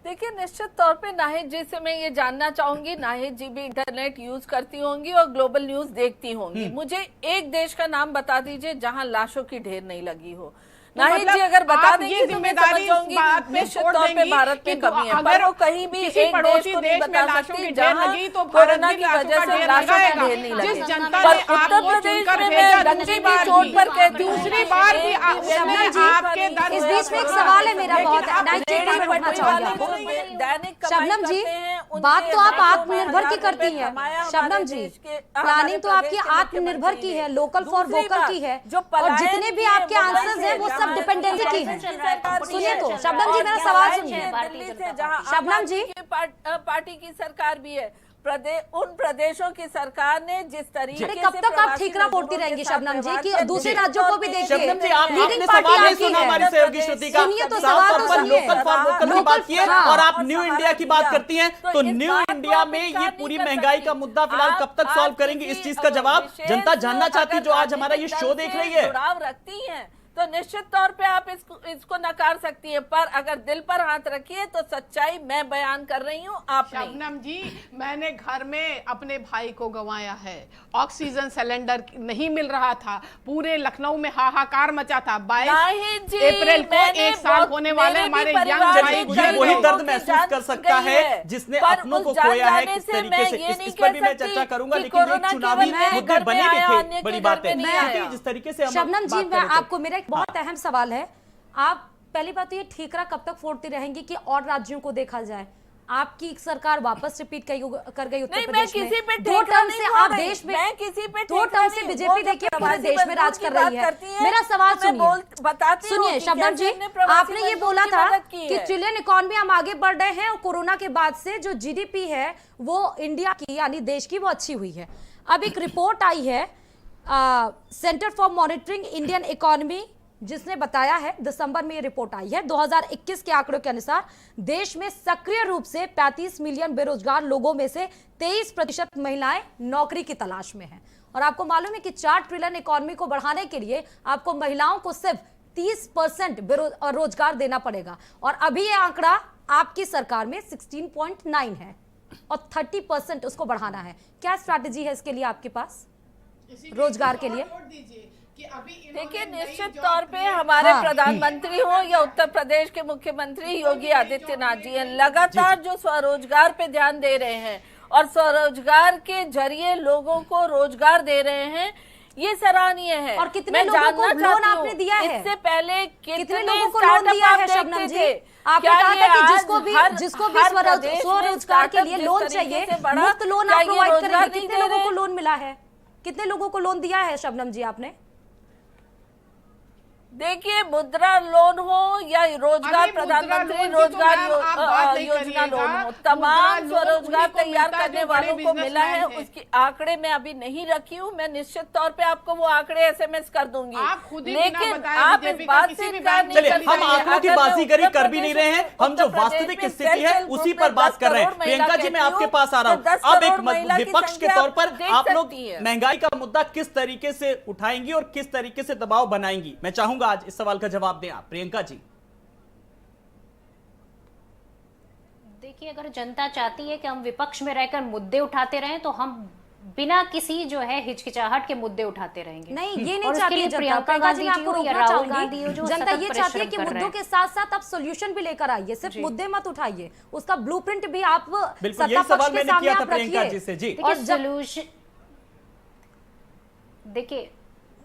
देखिए, निश्चित तौर पे नाहिद जी से मैं ये जानना चाहूंगी, नाहिद जी भी इंटरनेट यूज करती होंगी और ग्लोबल न्यूज देखती होंगी, मुझे एक देश का नाम बता दीजिए जहां लाशों की ढेर नहीं लगी हो। नाहिद जी अगर बता देंगे तो मैं समझ जाऊंगी निश्चित तौर पे भारत में कमी है, पर वो कहीं भी एक देश को नहीं बता सकती जहां कोरोना की वजह से लाशों की ढेर नहीं लगी। पर उत्तर प्रदेश में मैं डंडे की चोट पर कहती हूँ, दूसरी बार भी इस बीच में एक सवाल है मेरा, बहुत शबनम जी, बात तो आप आत्मनिर्भर की करती हैं। शबनम जी, प्लानिंग तो आपकी आत्मनिर्भर की है, लोकल फॉर वोकल की है, और जितने भी आपके आंसर्स हैं वो सब डिपेंडेंसी की है। सुनिए तो शबनम जी, मेरा सवाल सुनिए। दिल्ली से जहां शबनम जी, पार्टी की सरकार भी है, उन प्रदेशों की सरकार ने जिस तरीके से, कब तक आप ठीकरा फोड़ती रहेंगी शबनम जी कि दूसरे राज्यों को भी देखिए? शबनम जी, आपने सवाल नहीं सुना हमारी सहयोगी श्रुति का। सुनिए तो सवाल तो सुनिए। लोकल फॉर वोकल की बात किए और आप न्यू इंडिया की बात करती हैं, तो न्यू इंडिया में ये पूरी महंगाई का मुद्दा फिलहाल कब तक सॉल्व करेंगी? इस चीज का जवाब जनता जानना चाहती है, जो आज हमारा ये शो देख रही है। जुड़ाव रखती है तो निश्चित तौर पे आप इसको नकार सकती है, पर अगर दिल पर हाथ रखिए तो सच्चाई मैं बयान कर रही हूँ, आप नहीं। शबनम जी, मैंने घर में अपने भाई को गंवाया है, ऑक्सीजन सिलेंडर नहीं मिल रहा था, पूरे लखनऊ में हाहाकार मचा था। 22 अप्रैल को 1 साल होने वाले हमारे यंग भाई, ये वही दर्द महसूस कर सकता है जिसने अपनों को खोया है। किस तरीके से, इस पर भी मैं चर्चा करूंगा, लेकिन एक चुनावी मुद्दे बने भी थे, बड़ी बात है जिस तरीके से। शबनम जी, मैं आपको, मेरा बहुत अहम सवाल है, आप पहली बात तो ये ठीकरा कब तक फोड़ती रहेंगी कि और राज्यों को देखा जाए? आपकी सरकार वापस रिपीट कर गई उत्तर प्रदेश में। 2 टर्म से आप देश में, 2 टर्म से बीजेपी देखिए पूरे देश में राज कर रही है। मेरा सवाल सुनिए शबनम जी, आपने ये बोला था कि ट्रिलियन इकोनॉमी हम आगे बढ़ रहे हैं और कोरोना के बाद से जो जीडीपी है वो इंडिया की यानी देश की वो अच्छी हुई है। अब एक रिपोर्ट आई है centre for monitoring Indian economy, जिसने बताया है, दिसंबर में ये रिपोर्ट आई है, 2021 के आंकड़ों के अनुसार देश में सक्रिय रूप से 35 मिलियन बेरोजगार लोगों में से 23% महिलाएं नौकरी की तलाश में हैं। और आपको मालूम है कि 4 ट्रिलियन इकोनॉमी को बढ़ाने के लिए आपको महिलाओं को सिर्फ 30% रोजगार देना पड़ेगा, और अभी ये आंकड़ा आपकी सरकार में 16.9 है। और 30% उसको बढ़ाना है। क्या स्ट्रैटेजी है इसके लिए आपके पास रोजगार के लिए? देखिए, निश्चित तौर पे हमारे प्रधानमंत्री हो या उत्तर प्रदेश के मुख्यमंत्री योगी आदित्यनाथ जी लगातार जो स्वरोजगार पे ध्यान दे रहे हैं और स्वरोजगार के जरिए लोगों को रोजगार दे रहे हैं, ये सराहनीय है। और कितने लोगों को लोन आपने दिया है? इससे पहले कितने लोगों को लोन दिया है शबनम जी? आपने कहा था कि जिसको भी स्वरोजगार के लिए लोन चाहिए, मुफ्त लोन आप प्रोवाइड करेंगे। कितने लोगों को लोन मिला है? कितने लोगों को लोन दिया है शबनम जी आपने? देखिए, मुद्रा लोन हो या रोजगार प्रधानमंत्री रोजगार योजना लोन हो, तमाम स्वरोजगार तैयार करने वालों को मिला है। उसकी आंकड़े मैं अभी नहीं रखी हूँ, मैं निश्चित तौर पे आपको वो आंकड़े SMS कर दूंगी। लेकिन आप इस बात से इनकार नहीं कर सकते। हम आंकड़ों की बाजीगरी कर भी नहीं रहे हैं, हम जो वास्तविक स्थिति है उसी पर बात कर रहे हैं। प्रियंका जी, मैं आपके पास आ रहा हूँ। अब एक विपक्ष के तौर पर आप लोग महंगाई का मुद्दा किस तरीके से उठाएंगी और किस तरीके से दबाव बनाएंगी, मैं चाहूंगा आज इस सवाल का जवाब दें आप, प्रियंका जी। देखिए, अगर जनता चाहती है कि हम विपक्ष में रहकर मुद्दे उठाते रहें तो हम बिना किसी जो है हिचकिचाहट के मुद्दे उठाते रहेंगे। नहीं, ये नहीं चाहती है जनता। प्रियंका गांधी जी आपको रोकना चाहूंगी। जनता ये चाहती है कि मुद्दों के साथ साथ आप सॉल्यूशन भी लेकर आइए, सिर्फ मुद्दे मत उठाइए, उसका ब्लूप्रिंट भी आप सत्ता पक्ष के सामने आप रखिए। और सॉल्यूशन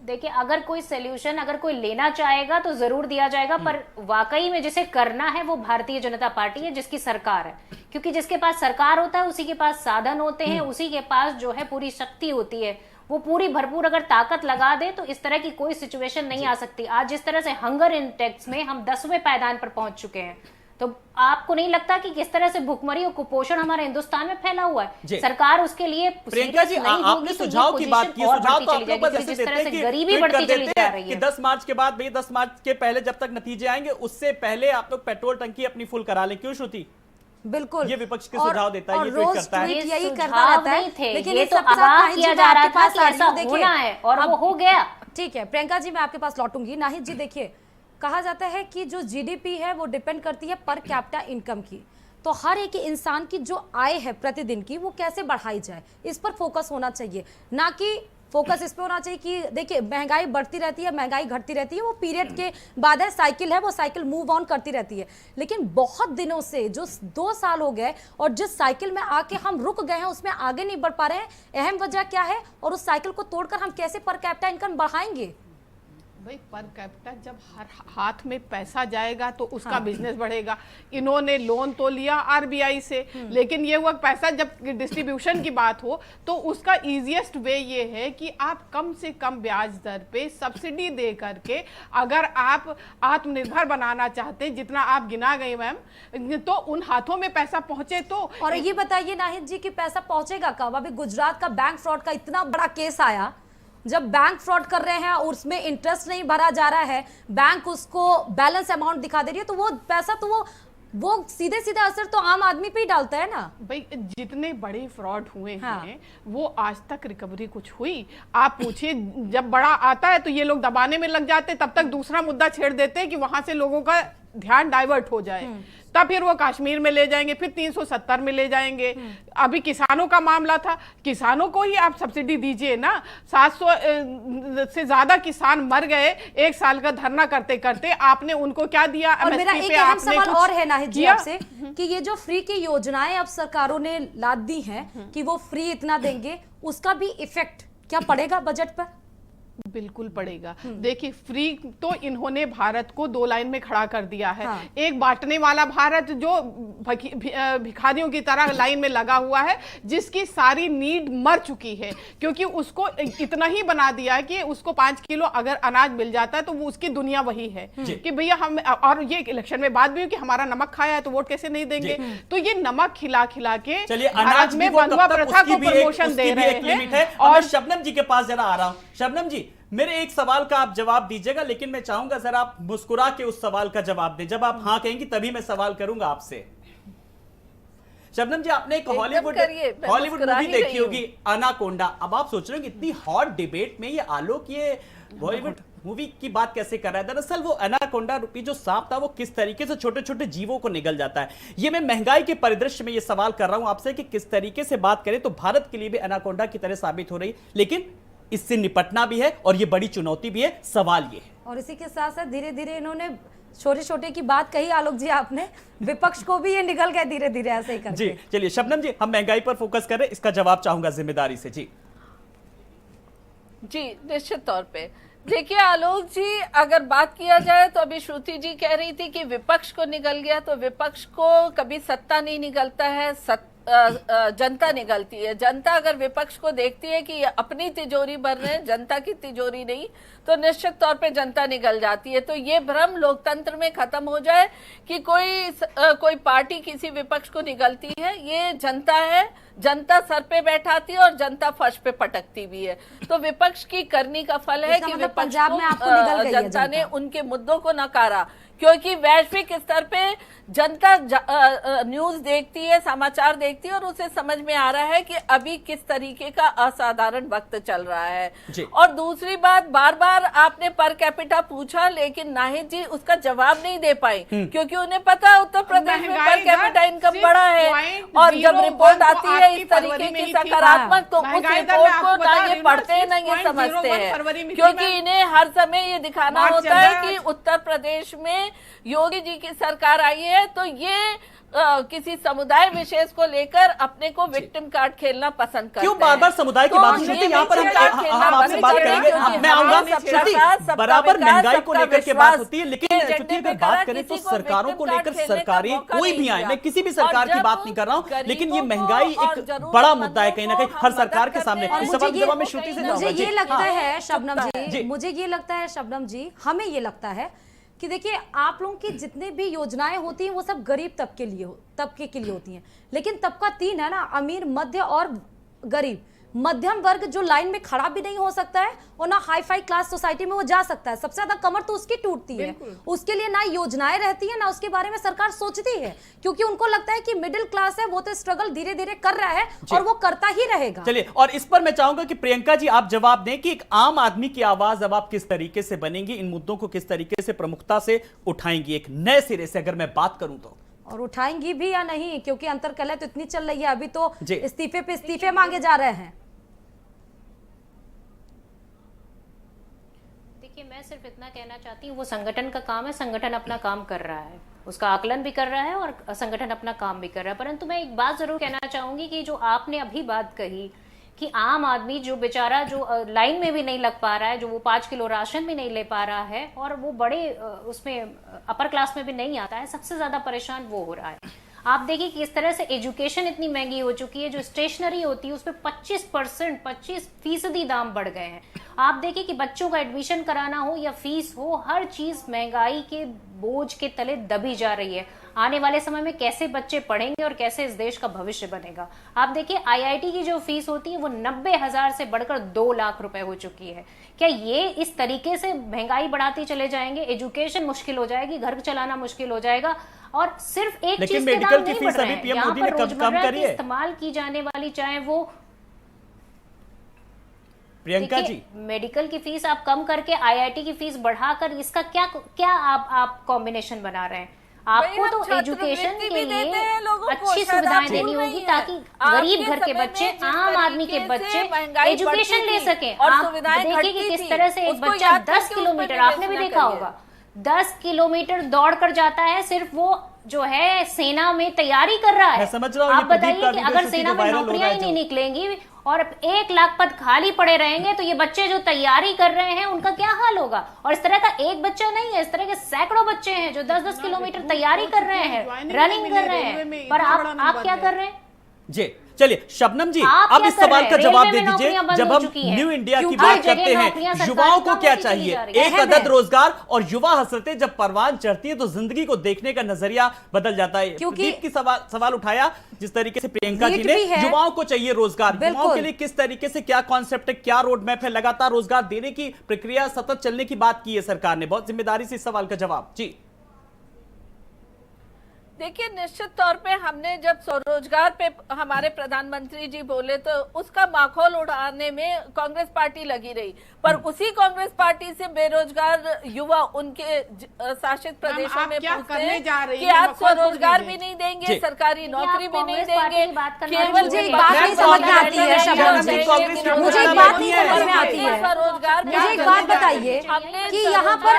देखिए, अगर कोई सॉल्यूशन अगर कोई लेना चाहेगा तो जरूर दिया जाएगा, पर वाकई में जिसे करना है वो भारतीय जनता पार्टी है, जिसकी सरकार है। क्योंकि जिसके पास सरकार होता है उसी के पास साधन होते हैं, उसी के पास जो है पूरी शक्ति होती है। वो पूरी भरपूर अगर ताकत लगा दे तो इस तरह की कोई सिचुएशन नहीं आ सकती। आज जिस तरह से हंगर इंडेक्स में हम 10वें पायदान पर पहुंच चुके हैं, तो आपको नहीं लगता कि किस तरह से भुखमरी और कुपोषण हमारे हिंदुस्तान में फैला हुआ है? सरकार उसके लिए प्रियंका जी, आपने सुझाव की बात की, सुझाव तो आप लोग बस ऐसे देते हैं कि गरीबी बढ़ती चली जा रही है कि 10 मार्च के बाद, 10 मार्च के पहले जब तक नतीजे आएंगे उससे पहले आप लोग पेट्रोल टंकी अपनी फुल करा लें। क्यों श्रुति? बिल्कुल, ये विपक्ष के सुझाव देता है, ये ट्वीट करता है। यही करता रहता है, लेकिन ये तो आगाह किया जा रहा था कि ऐसा होना है और वो हो गया। ठीक है प्रियंका जी, मैं आपके पास लौटूंगी। नाहिद जी, देखिए, कहा जाता है कि जो जीडीपी है वो डिपेंड करती है पर कैपिटा इनकम की। तो हर एक इंसान की जो आय है प्रतिदिन की, वो कैसे बढ़ाई जाए, इस पर फोकस होना चाहिए, ना कि फोकस इस पे होना चाहिए कि देखिए महंगाई बढ़ती रहती है, महंगाई घटती रहती है, वो पीरियड के बाद है, साइकिल है, वो साइकिल मूव ऑन करती रहती है। लेकिन बहुत दिनों से जो 2 साल हो गए और जिस साइकिल में आके हम रुक गए हैं उसमें आगे नहीं बढ़ पा रहे हैं। अहम वजह क्या है और उस साइकिल को तोड़कर हम कैसे पर कैपिटा इनकम बढ़ाएंगे? भाई, पर कैपिटा जब हर हाथ में पैसा जाएगा तो उसका बिजनेस बढ़ेगा। इन्होंने लोन तो लिया आरबीआई से, लेकिन ये हुआ पैसा जब डिस्ट्रीब्यूशन की बात हो तो उसका इजीएस्ट वे ये है कि आप कम से कम ब्याज दर पे सब्सिडी दे करके अगर आप आत्मनिर्भर बनाना चाहते हैं, जितना आप गिना गए मैम, तो उन हाथों में पैसा पहुंचे तो। और ये बताइए नाहिद जी कि पैसा पहुंचेगा कब? अभी गुजरात का बैंक फ्रॉड का इतना बड़ा केस आया, जब बैंक फ्रॉड कर रहे हैं और उसमें इंटरेस्ट नहीं भरा जा रहा है, बैंक उसको बैलेंस अमाउंट दिखा दे रही है, तो वो पैसा तो वो सीधे सीधे असर तो आम आदमी पे ही डालता है ना। भाई, जितने बड़े फ्रॉड हुए हैं वो आज तक रिकवरी कुछ हुई? आप पूछिए, जब बड़ा आता है तो ये लोग दबाने में लग जाते, तब तक दूसरा मुद्दा छेड़ देते हैं कि वहां से लोगों का ध्यान डाइवर्ट हो जाए, तब फिर वो कश्मीर में ले जाएंगे, फिर 370 में ले जाएंगे। अभी किसानों का मामला था, किसानों को ही आप सब्सिडी दीजिए ना। 700 से ज्यादा किसान मर गए 1 साल का धरना करते करते, आपने उनको क्या दिया? और मेरा एक अहम सवाल और है नाहिद जी आपसे कि ये जो फ्री की योजनाएं अब सरकारों ने लाद दी हैं कि वो फ्री इतना देंगे, उसका भी इफेक्ट क्या पड़ेगा बजट पर? बिल्कुल पड़ेगा। देखिए, फ्री तो इन्होंने भारत को 2 लाइन में खड़ा कर दिया है। एक बांटने वाला भारत जो भिखारियों की तरह लाइन में लगा हुआ है, जिसकी सारी नीड मर चुकी है, क्योंकि उसको इतना ही बना दिया है कि उसको 5 किलो अगर अनाज मिल जाता है तो वो उसकी दुनिया वही है कि भैया हम, और ये इलेक्शन में बात भी हुई कि हमारा नमक खाया है तो वोट कैसे नहीं देंगे। तो ये नमक खिला खिला के अनाज में बंधुआ प्रथा को प्रमोशन दे रहे हैं। और शबनम जी के पास जरा आ रहा हूं। शबनम जी, मेरे एक सवाल का आप जवाब दीजिएगा, लेकिन मैं चाहूंगा जरा आप मुस्कुरा के उस सवाल का जवाब दें। जब आप हाँ कहेंगी तभी मैं सवाल करूंगा आपसे। शबनम जी, आपने एक हॉलीवुड मैं मुस्कुरा मूवी ही देखी रही हूँ। होगी अनाकोंडा। अब आप सोच रहे हो कि इतनी हॉट डिबेट में ये आलोक ये बॉलीवुड मूवी की बात कैसे कर रहा है। दरअसल वो एनाकोंडा रूपी जो सांप था वो किस तरीके से छोटे छोटे जीवों को निगल जाता है। ये मैं महंगाई के परिदृश्य में ये सवाल कर रहा हूं आपसे कि किस तरीके से बात करें तो भारत के लिए भी एनाकोंडा की तरह साबित हो रही, लेकिन इससे निपटना भी है और ये बड़ी चुनौती भी है। सवाल ये है, और इसी के साथ साथ धीरे धीरे इन्होंने छोटे छोटे की बात कही आलोक जी, आपने विपक्ष को भी ये निकल गए धीरे धीरे ऐसे ही करके। जी चलिए शबनम जी, हम महंगाई पर फोकस करें, इसका जवाब चाहूंगा जिम्मेदारी से। जी जी निश्चित तौर पे देखिए आलोक जी, अगर बात किया जाए तो अभी श्रुति जी कह रही थी कि विपक्ष को निगल गया, तो विपक्ष को कभी सत्ता नहीं निगलता है, जनता निगलती है। जनता अगर विपक्ष को देखती है कि अपनी तिजोरी भर रहे हैं, जनता की तिजोरी नहीं, तो निश्चित तौर पे जनता निगल जाती है। तो ये भ्रम लोकतंत्र में खत्म हो जाए कि कोई पार्टी किसी विपक्ष को निगलती है। ये जनता है, जनता सर पे बैठाती है और जनता फर्श पे पटकती भी है। तो विपक्ष की करनी का फल है कि विपक्ष पंजाब में आपको निगल गई है जनता ने उनके मुद्दों को नकारा, क्योंकि वैश्विक स्तर पे जनता न्यूज देखती है, समाचार देखती है और उसे समझ में आ रहा है कि अभी किस तरीके का असाधारण वक्त चल रहा है। और दूसरी बात, बार बार आपने पर कैपिटा पूछा, लेकिन नाहिद जी उसका जवाब नहीं दे पाई, क्योंकि उन्हें पता है उत्तर प्रदेश में पर कैपिटा इनकम बड़ा है। और जब रिपोर्ट आती है इस तरीके की सकारात्मक, तो उस रिपोर्ट को ना ये पढ़ते हैं ना ये समझते हैं, क्योंकि इन्हें हर समय ये दिखाना होता है कि उत्तर प्रदेश में योगी जी की सरकार आई है, तो ये किसी समुदाय विशेष को लेकर अपने को विक्टिम कार्ड खेलना पसंद करते हैं। क्यों बार बार समुदाय की बात? श्रुति, यहाँ पर हम आपसे बात करेंगे, मैं आऊंगा। श्रुति, बराबर महंगाई को लेकर के बात होती है, लेकिन श्रुति अगर बात करें तो सरकारों को लेकर सरकारें कोई भी आए, मैं किसी भी सरकार की बात नहीं कर रहा हूँ, लेकिन ये महंगाई एक बड़ा मुद्दा है कहीं ना कहीं हर सरकार के सामने। इस सवाल के जवाब में श्रुति से मुझे ये लगता है शबनम जी, मुझे ये लगता है शबनम जी, हमें ये लगता है कि देखिए आप लोगों की जितने भी योजनाएं होती हैं वो सब गरीब तबके के लिए होती हैं, लेकिन तबका 3 है ना, अमीर, मध्य और गरीब। मध्यम वर्ग जो लाइन में खड़ा भी नहीं हो सकता है और ना हाई फाई क्लास सोसाइटी में वो जा सकता है, सबसे ज्यादा कमर तो उसकी टूटती है। उसके लिए ना योजनाएं रहती है ना उसके बारे में सरकार सोचती है, क्योंकि उनको लगता है कि मिडिल क्लास है वो तो स्ट्रगल धीरे धीरे कर रहा है और वो करता ही रहेगा। चलिए, और इस पर मैं चाहूंगा कि प्रियंका जी आप जवाब दें कि एक आम आदमी की आवाज अब आप किस तरीके से बनेंगी, इन मुद्दों को किस तरीके से प्रमुखता से उठाएंगी एक नए सिरे से, अगर मैं बात करूं तो, और उठाएंगी भी या नहीं, क्योंकि अंतरकलह तो इतनी चल रही है, अभी तो इस्तीफे पे इस्तीफे मांगे जा रहे हैं। देखिए, मैं सिर्फ इतना कहना चाहती हूँ, वो संगठन का काम है, संगठन अपना काम कर रहा है, उसका आकलन भी कर रहा है और संगठन अपना काम भी कर रहा है। परंतु मैं एक बात जरूर कहना चाहूंगी कि जो आपने अभी बात कही कि आम आदमी जो बेचारा जो लाइन में भी नहीं लग पा रहा है, जो वो 5 किलो राशन भी नहीं ले पा रहा है और वो बड़े उसमें अपर क्लास में भी नहीं आता है, सबसे ज्यादा परेशान वो हो रहा है। आप देखिए कि इस तरह से एजुकेशन इतनी महंगी हो चुकी है, जो स्टेशनरी होती है उस पर 25% दाम बढ़ गए हैं। आप देखिए कि बच्चों का एडमिशन कराना हो या फीस हो, हर चीज महंगाई के बोझ के तले दबी जा रही है। आने वाले समय में कैसे बच्चे पढ़ेंगे और कैसे इस देश का भविष्य बनेगा। आप देखिए आईआईटी की जो फीस होती है वो 90,000 से बढ़कर 2 लाख रुपए हो चुकी है। क्या ये इस तरीके से महंगाई बढ़ाती चले जाएंगे, एजुकेशन मुश्किल हो जाएगी, घर चलाना मुश्किल हो जाएगा। और सिर्फ एक चीज के दाम नहीं बढ़ रहे हैं, यहाँ पर रोजमर्रा की इस्तेमाल की जाने वाली, चाहे वो प्रियंका जी मेडिकल की फीस आप कम करके आईआईटी की फीस बढ़ाकर, इसका क्या आप कॉम्बिनेशन बना रहे हैं? आपको तो एजुकेशन के लिए अच्छी सुविधाएं देनी होगी ताकि गरीब घर के बच्चे, आम आदमी के बच्चे एजुकेशन ले सके। आप देखिए कि किस तरह से एक बच्चा 10 किलोमीटर, आपने भी देखा होगा, 10 किलोमीटर दौड़ कर जाता है, सिर्फ वो जो है सेना में तैयारी कर रहा है। आप बताइए कि अगर सेना में नौकरियां ही नहीं निकलेंगी और 1 लाख पद खाली पड़े रहेंगे तो ये बच्चे जो तैयारी कर रहे हैं उनका क्या हाल होगा। और इस तरह का एक बच्चा नहीं है, इस तरह के सैकड़ों बच्चे हैं जो 10-10 किलोमीटर तैयारी कर रहे हैं, रनिंग कर रहे हैं, पर आप क्या कर रहे हैं? जी चलिए शबनम जी, अब इस सवाल का जवाब दे दीजिए। जब हम न्यू इंडिया की बात करते हैं, युवाओं को क्या चाहिए? एक अदद रोजगार और युवा हसरतें जब परवान चढ़ती है तो जिंदगी को देखने का नजरिया बदल जाता है। क्योंकि की सवाल उठाया जिस तरीके से प्रियंका जी ने, युवाओं को चाहिए रोजगार, युवाओं के लिए किस तरीके से क्या कॉन्सेप्ट है, क्या रोड मैप है, लगातार रोजगार देने की प्रक्रिया सतत चलने की बात की है सरकार ने, बहुत जिम्मेदारी से इस सवाल का जवाब। जी देखिए, निश्चित तौर पे हमने जब स्वरोजगार पे हमारे प्रधानमंत्री जी बोले तो उसका माहौल उड़ाने में कांग्रेस पार्टी लगी रही, पर उसी कांग्रेस पार्टी से बेरोजगार युवा उनके शासित प्रदेशों में पूछते हैं कि आप स्वरोजगार भी नहीं देंगे, सरकारी नौकरी भी नहीं देंगे, केवल मुझे एक बात नहीं समझ में आती है शबनम जी, मुझे एक बात नहीं समझ में आती है। स्वरोजगार मुझे एक बात बताइए कि यहाँ पर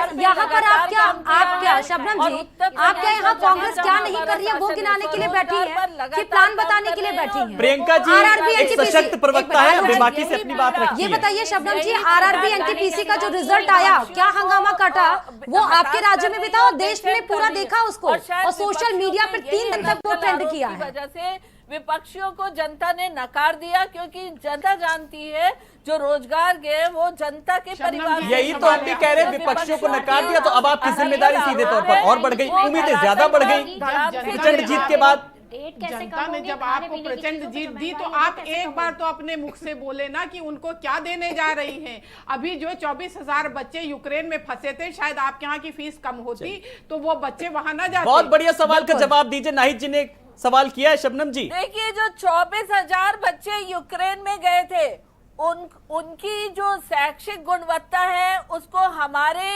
आप क्या शबनम जी, आप क्या यहाँ कांग्रेस क्या नहीं कर रही है वो गिनाने के लिए बैठी है कि प्लान बताने के लिए बैठी है? प्रियंका जी एक सशक्त प्रवक्ता है, वे बाकी से अपनी बात रखिए। ये बताइए शबनम जी, आरआरबी एनटीपीसी का जो रिजल्ट आया, क्या हंगामा काटा, वो आपके राज्य में भी था और देश में पूरा देखा उसको, और सोशल मीडिया पर 3 दिन तक वो ट्रेंड किया है। वजह से विपक्षियों को जनता ने नकार दिया, क्योंकि जनता जानती है जो रोजगार गए वो जनता के परिवार। यही तो हम भी कह रहे हैं, विपक्षियों को नकार दिया तो अब आपकी जिम्मेदारी सीधे तौर पर और बढ़ गई, उम्मीदें ज्यादा बढ़ गई प्रचंड जीत के बाद। जनता ने जब आपको प्रचंड जीत दी तो आप एक बार तो अपने मुख से बोले ना कि उनको क्या देने जा रही हैं। अभी जो 24,000 बच्चे यूक्रेन में फंसे थे, शायद आपके यहाँ की फीस कम होती तो वो बच्चे वहां ना जाते। बहुत बढ़िया सवाल का जवाब दीजिए, नाहिद जी ने सवाल किया है। शबनम जी देखिए, जो 24,000 बच्चे यूक्रेन में गए थे उनकी जो शैक्षिक गुणवत्ता है उसको हमारे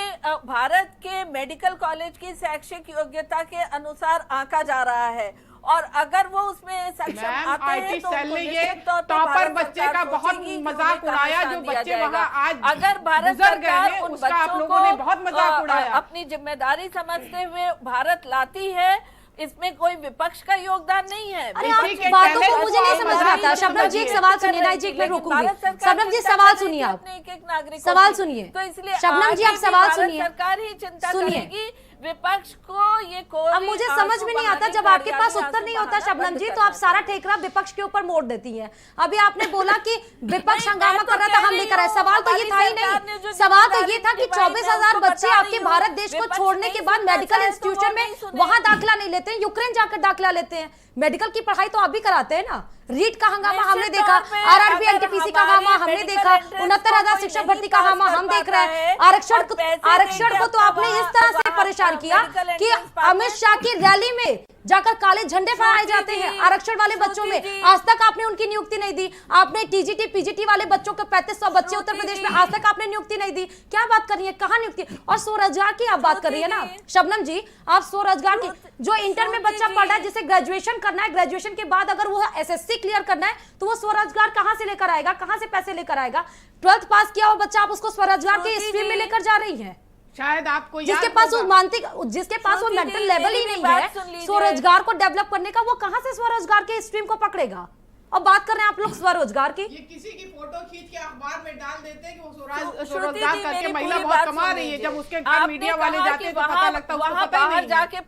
भारत के मेडिकल कॉलेज की शैक्षिक योग्यता के अनुसार आंका जा रहा है, और अगर वो उसमें सक्षम आते हैं तो ये टॉपर बच्चे का बहुत मजाक उड़ाया, जो बच्चे वहां आज अगर भारत सरकार उन उसका आप बच्चों लोगों ने बहुत मजाक को उड़ाया। अपनी जिम्मेदारी समझते हुए भारत लाती है, इसमें कोई विपक्ष का योगदान नहीं है। अरे आप बातों को मुझे नहीं समझ में आता। शबनम जी एक सवाल सुनिए, नाहिद जी मैं रोकूंगी। शबनम जी सवाल सुनिए, आप एक नागरिक सवाल सुनिए। तो इसलिए शबनम जी आप सवाल सुनिए, सरकार ही चिंता सुनिए। करेगी, विपक्ष को ये अब मुझे समझ में नहीं आता, जब आपके पास उत्तर नहीं होता शबनम जी तो आप सारा ठेकरा विपक्ष के ऊपर मोड़ देती हैं। अभी आपने बोला कि विपक्ष हंगामा कर रहा था, हम भी कर रहे हैं। सवाल तो ये था ही नहीं, सवाल तो ये था कि 24,000 बच्चे आपके भारत देश को छोड़ने के बाद मेडिकल इंस्टीट्यूशन में वहां दाखिला नहीं लेते हैं, यूक्रेन जाकर दाखिला लेते हैं। मेडिकल की पढ़ाई तो आप भी कराते हैं ना। रीट का हंगामा हमने देखा, आरआरबी एनटीपीसी का हंगामा हमने देखा, 69,000 शिक्षक भर्ती का हंगामा हम देख रहे हैं। आरक्षण को तो आपने इस तरह से परेशान किया कि अमित शाह की रैली में जाकर काले झंडे फहराए जाते हैं आरक्षण वाले बच्चों में। आज तक आपने उनकी नियुक्ति नहीं दी। आपने टीजीटी पीजीटी वाले बच्चों को 3500 बच्चे उत्तर प्रदेश में, आज तक आपने नियुक्ति नहीं दी। क्या बात कर रही है, कहाँ नियुक्ति? और स्वरोजगार की आप बात कर रही है ना शबनम जी, आप स्वरोजगार की, जो इंटर में बच्चा पढ़ रहा है जिसे ग्रेजुएशन करना है, ग्रेजुएशन के बाद अगर वो एसएससी क्लियर करना है तो वो स्वरोजगार कहां से लेकर आएगा, कहां से पैसे लेकर आएगा? 12th पास किया हुआ बच्चा आप उसको स्वरोजगार के स्ट्रीम में लेकर जा रही है। शायद आपको जिसके पास वो मानसिक, जिसके पास वो मेंटल लेवल ही नहीं है स्वरोजगार को डेवलप करने का, वो कहां से स्वरोजगार के स्ट्रीम को पकड़ेगा? और बात कर रहे हैं आप लोग स्वरोजगार की। ये किसी की फोटो खींच के अखबार में डाल देते हैं कि वो स्वरोजगार करके महिला बहुत कमा रही है, जब उसके घर मीडिया वाले जाते हैं तो पता लगता है उसको पता ही नहीं है। जाके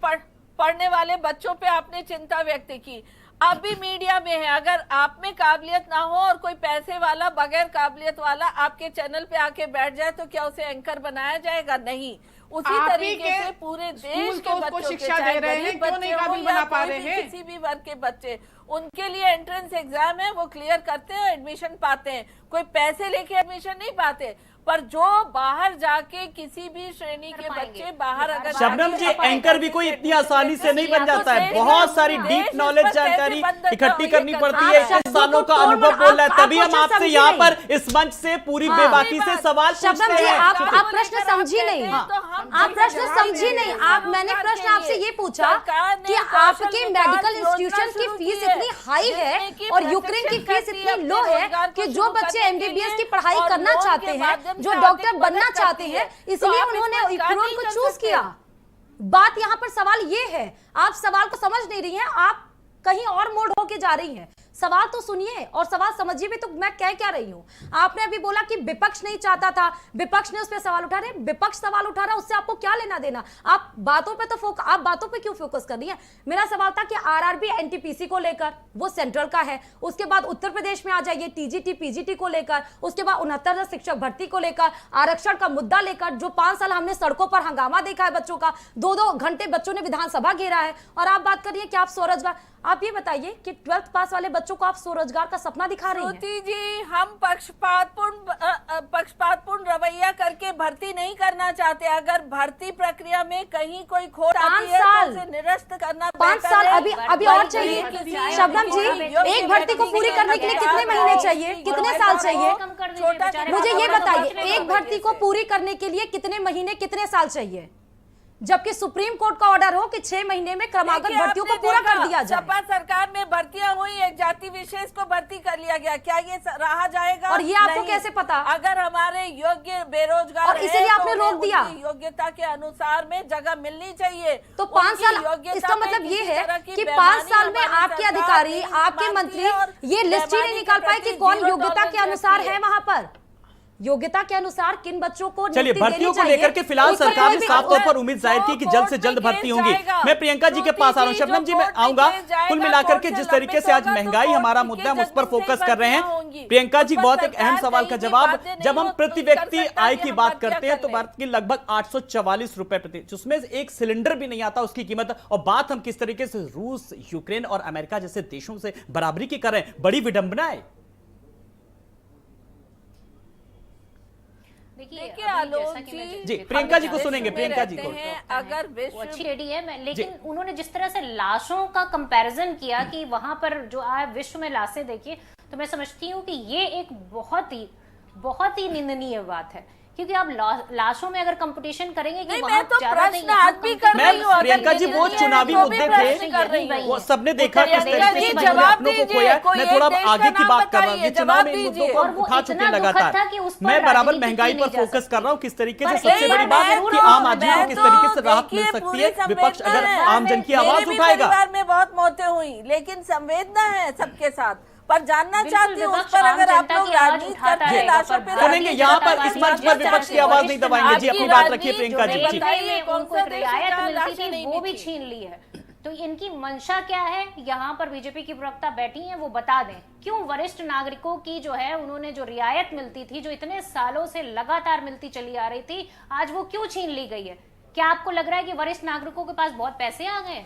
पढ़ने वाले बच्चों पे आपने चिंता व्यक्त की, अब भी मीडिया में है। अगर आप में काबिलियत ना हो और कोई पैसे वाला बगैर काबिलियत वाला आपके चैनल पे आके बैठ जाए तो क्या उसे एंकर बनाया जाएगा? नहीं। उसी तरीके से पूरे देश के बच्चों शिक्षा दे रहे हैं, क्यों नहीं काबिल बना पा रहे हैं? किसी भी वर्ग के बच्चे, उनके लिए एंट्रेंस एग्जाम है, वो क्लियर करते हैं, एडमिशन पाते हैं। कोई पैसे लेके एडमिशन नहीं पाते, पर जो बाहर जाके किसी भी श्रेणी के बच्चे बाहर अगर शबनम जी, एंकर भी कोई इतनी आसानी से नहीं बन जाता है, बहुत सारी डीप नॉलेज जानकारी इकट्ठी करनी पड़ती है, इंसानों का अनुभव बोल रहा है, तभी हम आपसे यहाँ पर इस मंच से पूरी बेबाकी से सवाल पूछते हैं। आप प्रश्न समझी नहीं, आप प्रश्न समझी नहीं। आप, मैंने प्रश्न आपसे ये पूछा कि आपके मेडिकल इंस्टीट्यूशन की फीस इतनी हाई है और यूक्रेन की फीस इतनी लो है कि जो बच्चे एमबीबीएस की पढ़ाई करना चाहते हैं, जो डॉक्टर बनना चाहते हैं, इसलिए उन्होंने यूक्रेन को चूज किया। बात यहाँ पर सवाल ये है, आप सवाल को समझ नहीं रही हैं, आप कहीं और मोड़ होके जा रही हैं। सवाल तो सुनिए और सवाल समझिए भी, तो मैं कह क्या रही हूं। आपने अभी बोला कि विपक्ष नहीं चाहता था, विपक्ष ने उस पर सवाल उठा रहे, विपक्ष सवाल उठा रहा, उससे आपको क्या लेना देना? आप बातों पे तो आप बातों पे क्यों फोकस कर रही है? मेरा सवाल था कि आरआरबी एनटीपीसी को लेकर, वो सेंट्रल का है, उसके बाद उत्तर प्रदेश में आ जाइए टीजीटी पीजीटी को लेकर, उसके बाद 69,000 शिक्षक भर्ती को लेकर, आरक्षण का मुद्दा लेकर, जो 5 साल हमने सड़कों पर हंगामा देखा है बच्चों का, 2-2 घंटे बच्चों ने विधानसभा घेरा है, और आप बात करिए कि आप स्वरोजगार। आप ये बताइए कि 12th पास वाले बच्चों को आप स्वरोजगार का सपना दिखा रही हैं? श्रुति जी, हम पक्षपातपूर्ण रवैया करके भर्ती नहीं करना चाहते। अगर भर्ती प्रक्रिया में कहीं कोई खोट आती है तो उसे निरस्त करना 5 साल अभी और चाहिए। शबनम जी, एक भर्ती को पूरी करने के लिए कितने महीने चाहिए, कितने साल चाहिए? मुझे ये बताइए, एक भर्ती को पूरी करने के लिए कितने महीने, कितने साल चाहिए? जबकि सुप्रीम कोर्ट का ऑर्डर हो कि 6 महीने में क्रमागत भर्तियों को पूरा कर दिया जाए। सपा सरकार में भर्तियां हुई, एक जाति विशेष को भर्ती कर लिया गया, क्या ये रहा जाएगा? और ये आपको कैसे पता? अगर हमारे योग्य बेरोजगार और इसीलिए आपने रोक दिया। योग्यता के अनुसार में जगह मिलनी चाहिए। तो 5 साल, इसका मतलब ये है कि 5 साल में आपके अधिकारी, आपके मंत्री ये लिस्ट ही नहीं निकाल पाए कि कौन योग्यता के अनुसार है वहां पर, योग्यता के अनुसार किन बच्चों को। चलिए, भर्तियों को लेकर के फिलहाल सरकार ने साफ तौर पर उम्मीद जाहिर की कि जल्द से जल्द भर्ती होंगी। मैं प्रियंका जी के पास आ रहा हूं। शबनम जी, मैं आऊंगा। कुल मिलाकर के जिस तरीके से आज महंगाई हमारा मुद्दा, हम उस पर फोकस कर रहे हैं। प्रियंका जी, बहुत एक अहम सवाल का जवाब, जब हम प्रति व्यक्ति आय की बात करते हैं तो भारत की लगभग 844 रुपए प्रति, जिसमें एक सिलेंडर भी नहीं आता उसकी कीमत, और बात हम किस तरीके से रूस, यूक्रेन और अमेरिका जैसे देशों से बराबरी की कर रहे हैं। बड़ी विडंबना है। देखिए आलोक जी, प्रियंका जी को सुनेंगे। प्रियंका जी को, अगर वो अच्छी लेडी है, लेकिन उन्होंने जिस तरह से लाशों का कंपैरिजन किया कि वहां पर जो आज विश्व में लाशें देखिए, तो मैं समझती हूँ कि ये एक बहुत ही निंदनीय बात है, क्योंकि आप लाशों में अगर कंपटीशन करेंगे कि वहां तो प्रश्न आज भी कर रही हूं। प्रियंका जी, वो चुनावी मुद्दे थे, वो सबने देखा किस तरीके से अपनों को खोया। मैं थोड़ा आगे की बात कर रहा हूँ, चुनाव में मुद्दों को उठा चुके लगातार। मैं बराबर महंगाई पर फोकस कर रहा हूँ, किस तरीके से सबसे बड़ी बात है कि आम आदमी को किस तरीके से राहत मिल सकती है। विपक्ष अगर आम जन की आवाज उठाएगा। परिवार में बहुत मौतें हुई, लेकिन संवेदना है सबके साथ, पर जानना चाहती हूँ उस पर अगर आप लोग राजनीति करके लाशों पे सुनेंगे। यहाँ पर इस मंच पर विपक्ष की आवाज नहीं दबाएंगे। जी, अपनी बात रखिए प्रियंका जी। उनको रियायत मिलती थी, वो भी छीन ली है। तो इनकी मंशा क्या है? यहाँ पर बीजेपी की प्रवक्ता बैठी हैं, वो बता दें क्यों वरिष्ठ नागरिकों की जो है, उन्होंने जो रियायत मिलती थी, जो इतने सालों से लगातार मिलती चली आ रही थी, आज वो क्यों छीन ली गई है? क्या आपको लग रहा है कि वरिष्ठ नागरिकों के पास बहुत पैसे आ गए?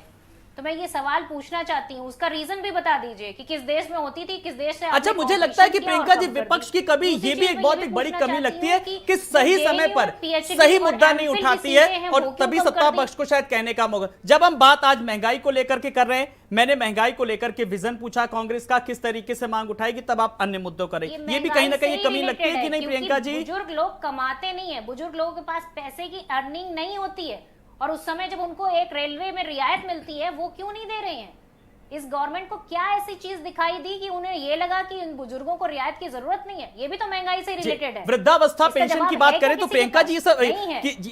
तो मैं ये सवाल पूछना चाहती हूँ, उसका रीजन भी बता दीजिए कि किस देश में होती थी, किस देश से। अच्छा, मुझे लगता है कि प्रियंका जी, विपक्ष की कभी ये भी एक बहुत एक बड़ी कमी लगती है कि सही समय पर सही मुद्दा नहीं उठाती है, और तभी सत्ता पक्ष को शायद कहने का मौका। जब हम बात आज महंगाई को लेकर के कर रहे हैं, मैंने महंगाई को लेकर के विजन पूछा कांग्रेस का, किस तरीके से मांग उठाएगी, तब आप अन्य मुद्दों करें। ये भी कहीं ना कहीं कमी लगती है कि नहीं प्रियंका जी? बुजुर्ग लोग कमाते नहीं है, बुजुर्ग लोगों के पास पैसे की अर्निंग नहीं होती है, और उस समय जब उनको एक रेलवे में रियायत मिलती है, वो क्यों नहीं दे रहे हैं? इस गवर्नमेंट को क्या ऐसी चीज दिखाई दी कि उन्हें ये लगा कि इन बुजुर्गों को रियायत की जरूरत नहीं है? ये भी तो महंगाई से रिलेटेड है। वृद्धावस्था पेंशन की बात करें तो प्रियंका जी, ये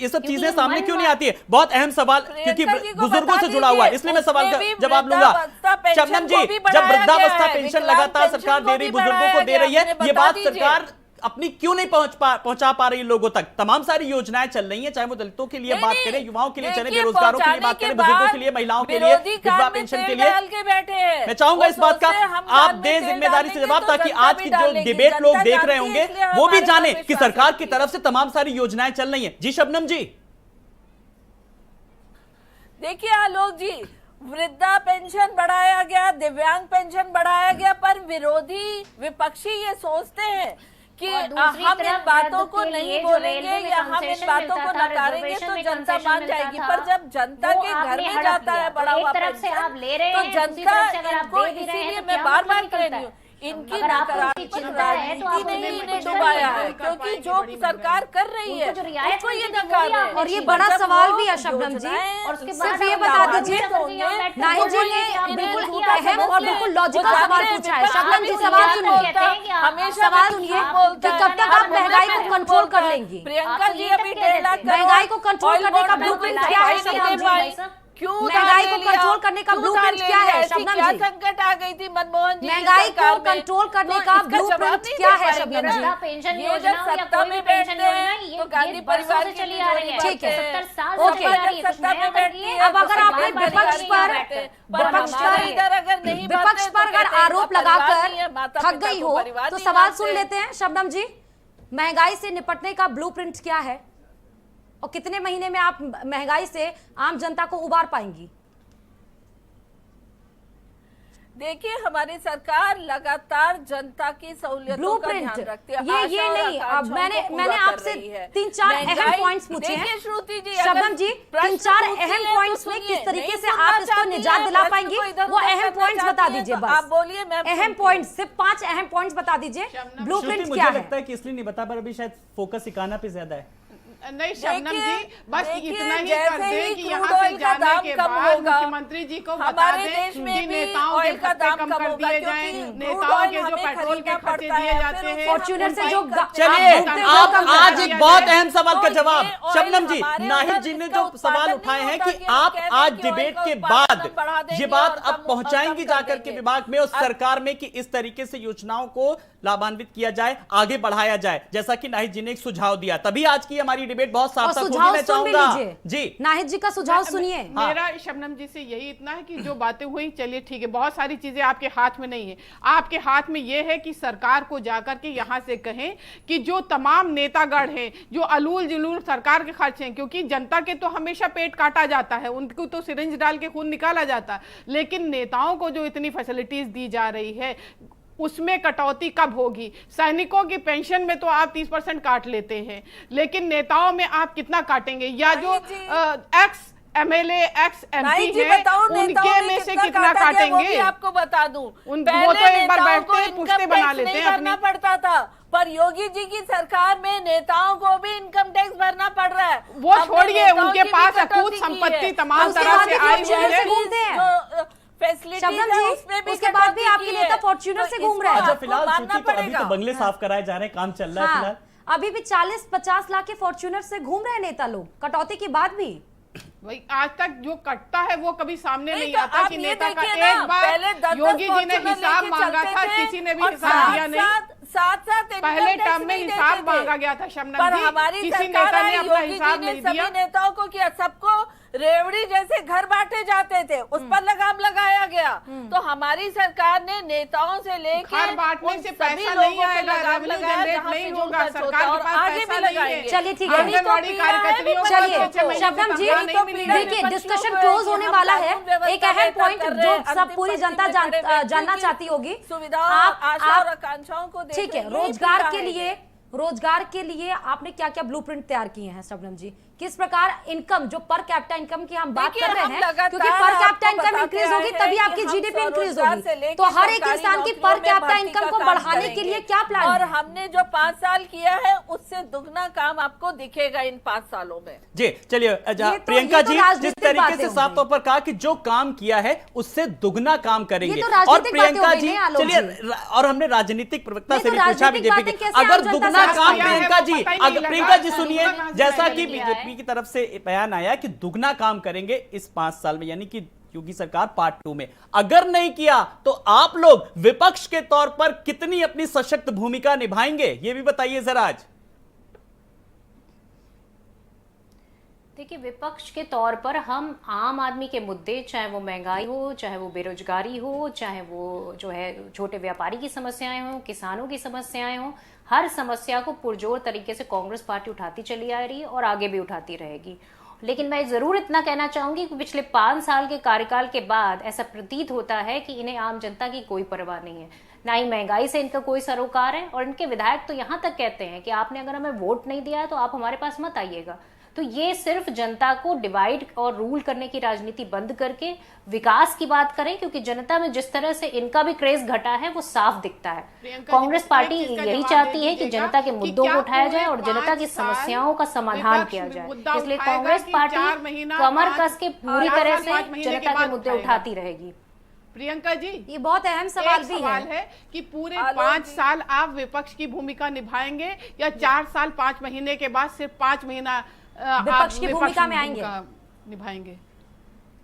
सब चीजें सामने क्यों नहीं आती है? बहुत अहम सवाल, क्योंकि बुजुर्गों से जुड़ा हुआ है, इसलिए मैं सवाल का जवाब लूंगा। शबनम जी, जब वृद्धावस्था पेंशन लगातार सरकार दे रही, बुजुर्गों को दे रही है, ये बात सरकार अपनी क्यों नहीं पहुंचा पा रही लोगों तक? तमाम सारी योजनाएं चल रही हैं, चाहे वो दलितों के लिए बात करें, युवाओं के लिए चले, बेरोजगारों के लिए बात करें, बुजुर्गों के लिए, महिलाओं के लिए, विधवा पेंशन के लिए। मैं चाहूंगा इस बात का आप दें जिम्मेदारी से जवाब, ताकि आज की जो डिबेट लोग देख रहे होंगे वो भी जाने कि सरकार की तरफ से तमाम सारी योजनाएं चल रही हैं। जी शबनम जी। देखिए आलोक जी, वृद्धा पेंशन बढ़ाया गया, दिव्यांग पेंशन बढ़ाया गया, पर विरोधी विपक्षी ये सोचते हैं कि हम इन बातों को नहीं बोलेंगे या हम इन बातों को नकारेंगे तो जनता मान जाएगी। पर जब जनता के घर में जाता है बड़ा हुआ पेंशन, तो जनता इनको, इसीलिए मैं बार बार कह रही हूँ, इनकी राजनीति ने इन्हें डुबाया है, क्योंकि जो सरकार कर रही है उसको ये नकार रहे हैं। और ये बड़ा सवाल भी है शबनम जी, और सिर्फ ये बता दीजिए, नाहिद जी ने बिल्कुल अहम और बिल्कुल लॉजिकल सवाल पूछा है। शबनम जी, सवाल सुनिए, हमेशा सवाल सुनिए कि कब तक आप महंगाई को कंट्रोल कर लेंगी? प्रियंका जी, अभी 1.5 लाख महंगाई को कंट्रोल करने का ब्लूप्रिंट क्या है शबनम जी? क्यों महंगाई को कंट्रोल करने का ब्लूप्रिंट क्या है शबनम जी? संकट आ गई थी मनमोहन जी, महंगाई को कंट्रोल करने का ब्लूप्रिंट क्या है शबनम जी? पेंशन ये जब सत्ता में बैठते हैं तो गांधी परिवार की चली आ रही है, ठीक है, 70 साल ओके। सत्ता में बैठती है, अब अगर आपने विपक्ष पर अगर आरोप लगाकर थक गई हो तो सवाल सुन लेते हैं शबनम जी, महंगाई से निपटने का ब्लूप्रिंट क्या है और कितने महीने में आप महंगाई से आम जनता को उबार पाएंगी? देखिए हमारी सरकार लगातार जनता की सहूलियतों का ध्यान रखती है। ये नहीं, अब मैंने आपसे 3-4 अहम पॉइंट्स पूछे हैं श्रुति जी, शबनम जी, 3-4 अहम पॉइंट्स में किस तरीके से आप इसको निजात दिला पाएंगी, वो अहम पॉइंट्स बता दीजिए। बस आप बोलिए, मैं अहम पॉइंट्स, सिर्फ 5 अहम पॉइंट्स बता दीजिए। ब्लूप्रिंट क्या मुझे है? लगता है कि इसलिए नहीं बता पा रहे, अभी शायद फोकस इकाना पे ज्यादा है। नहीं शबनम जी, बस इतना ही जैसे कर दें ही कि क्रूड यहाँ से ऑयल का जाने दाम के कम बाद होगा, मुख्यमंत्री जी को बता हमारे दें देश में कि भी नेताओं के ऑयल का भत्ते दाम कम कम कर होगा, दिए क्योंकि जाएं, क्रूड नेताओं ऑयल के जो हमें पेट्रोल के खरीदना खर्चे पड़ता दिए है, जाते फिर हैं, फॉर्च्यूनर से जो चलिए आप आज एक बहुत अहम तो सवाल का जवाब शबनम जी, नाहिद जी ने जो सवाल उठाए हैं कि आप आज डिबेट के बाद ये बात अब पहुंचाएंगी जाकर के विभाग में और सरकार में कि इस तरीके से योजनाओं को लाभान्वित किया जाए, आगे बढ़ाया जाए, जैसा कि नाहिद जी ने एक सुझाव दिया। तभी आज की हमारी डिबेट बहुत सार्थक होगी। मैं चाहूंगा जी नाहिद जी का सुझाव सुनिए। मेरा शबनम जी से यही इतना है कि जो बातें हुई चलिए ठीक है, बहुत सारी चीजें आपके हाथ में नहीं है। आपके हाथ में यह है कि सरकार को जाकर के यहां से कहें कि जो तमाम नेतागण हैं, जो अलूल जुलूल सरकार के खर्च हैं, क्योंकि जनता के तो हमेशा पेट काटा जाता है, उनको तो सिरिंज डाल के खून निकाला जाता है, लेकिन नेताओं को जो इतनी फैसिलिटीज दी जा रही है उसमें कटौती कब होगी? सैनिकों की पेंशन में तो आप 30% काट लेते हैं, लेकिन नेताओं में आप कितना काटेंगे? या जो एक्स एमएलए एक्स एमपी हैं उनके में से कितना काटेंगे? आपको बता दूं, वो तो एक बार बैठते पुश्ते बना लेते हैं भरना पड़ता था, पर योगी जी की सरकार में नेताओं को भी इनकम टैक्स भरना पड़ रहा है। वो छोड़िए, उनके पास अकूत संपत्ति तमाम तरह से आई हुई है। शबनम जी, उसके बाद भी आपके नेता फॉर्च्यूनर से घूम रहे हैं। अच्छा फिलहाल अभी तो बंगले साफ कराए जा रहे हैं, काम चल रहा है फिलहाल। अभी भी 40-50 लाख के फॉर्च्यूनर से घूम रहे हैं नेता लोग, कटौती के बाद भी। भाई आज तक जो कटता है वो कभी सामने नहीं तो आता कि नेता का एक बार योगी जी ने हिसाब मांगा था, किसी ने भी हिसाब दिया नहीं। साथ पहले टर्म में हिसाब मांगा गया था शबनम जी, किसी नेता ने अपना हिसाब नहीं दिया। नेताओं को किया, सबको रेवड़ी जैसे घर बांटे जाते थे उस पर लगाम लगाया गया। तो हमारी सरकार ने नेताओं से लेकर घर बांटने से पैसा नहीं आएगा, रेवेन्यू जनरेट नहीं होगा, सरकार के पास पैसा नहीं है। चलिए ठीक है, चलिए शबनम जी देखिए डिस्कशन क्लोज होने वाला है। एक अहम पॉइंट जो सब पूरी जनता जानना चाहती होगी, आशा और आकांक्षाओं को ठीक है, रोजगार के लिए आपने क्या क्या ब्लूप्रिंट तैयार किए हैं शबनम जी? किस प्रकार इनकम, जो पर कैपिटा इनकम की हम बात कर रहे हैं, क्योंकि पर कैपिटा इनकम इंक्रीज होगी तभी आपकी जीडीपी इंक्रीज होगी, तो हर एक इंसान की पर कैपिटा इनकम को बढ़ाने के लिए क्या प्लान और है? हमने जो 5 साल किया है उससे दुगना काम आपको दिखेगा इन 5 सालों में। जी चलिए, प्रियंका जी जिस तरीके से साफ तौर पर कहा कि जो काम किया है उससे दुगना काम करेंगे, और प्रियंका जी चलिए, और हमने राजनीतिक प्रवक्ता से भी पूछा बीजेपी के, अगर दुगना काम प्रियंका जी सुनिए, जैसा कि बीजेपी की तरफ से बयान आया कि दुगना काम करेंगे इस 5 साल में, यानी कि योगी सरकार पार्ट 2 में, अगर नहीं किया तो आप लोग विपक्ष के तौर पर कितनी अपनी सशक्त भूमिका निभाएंगे, ये भी बताइए जरा आज। देखिए, विपक्ष के तौर पर हम आम आदमी के मुद्दे, चाहे वो महंगाई हो, चाहे वो बेरोजगारी हो, चाहे वो जो है छोटे व्यापारी की समस्याएं हो, किसानों की समस्याएं हो, हर समस्या को पुरजोर तरीके से कांग्रेस पार्टी उठाती चली आ रही है और आगे भी उठाती रहेगी। लेकिन मैं जरूर इतना कहना चाहूंगी कि पिछले 5 साल के कार्यकाल के बाद ऐसा प्रतीत होता है कि इन्हें आम जनता की कोई परवाह नहीं है, ना ही महंगाई से इनका कोई सरोकार है। और इनके विधायक तो यहाँ तक कहते हैं कि आपने अगर हमें वोट नहीं दिया तो आप हमारे पास मत आइएगा। तो ये सिर्फ जनता को डिवाइड और रूल करने की राजनीति बंद करके विकास की बात करें, क्योंकि जनता में जिस तरह से इनका भी क्रेज घटा है वो साफ दिखता है। कांग्रेस पार्टी यही चाहती है कि जनता के मुद्दों को उठाया जाए और जनता की समस्याओं का समाधान किया जाए, इसलिए कांग्रेस पार्टी कमर कस के पूरी तरह से जनता के मुद्दे उठाती रहेगी। प्रियंका जी, ये बहुत अहम सवाल भी है कि पूरे 5 साल आप विपक्ष की भूमिका निभाएंगे या 4 साल 5 महीने के बाद सिर्फ 5 महीना विपक्ष की भूमिका में आएंगे, निभाएंगे?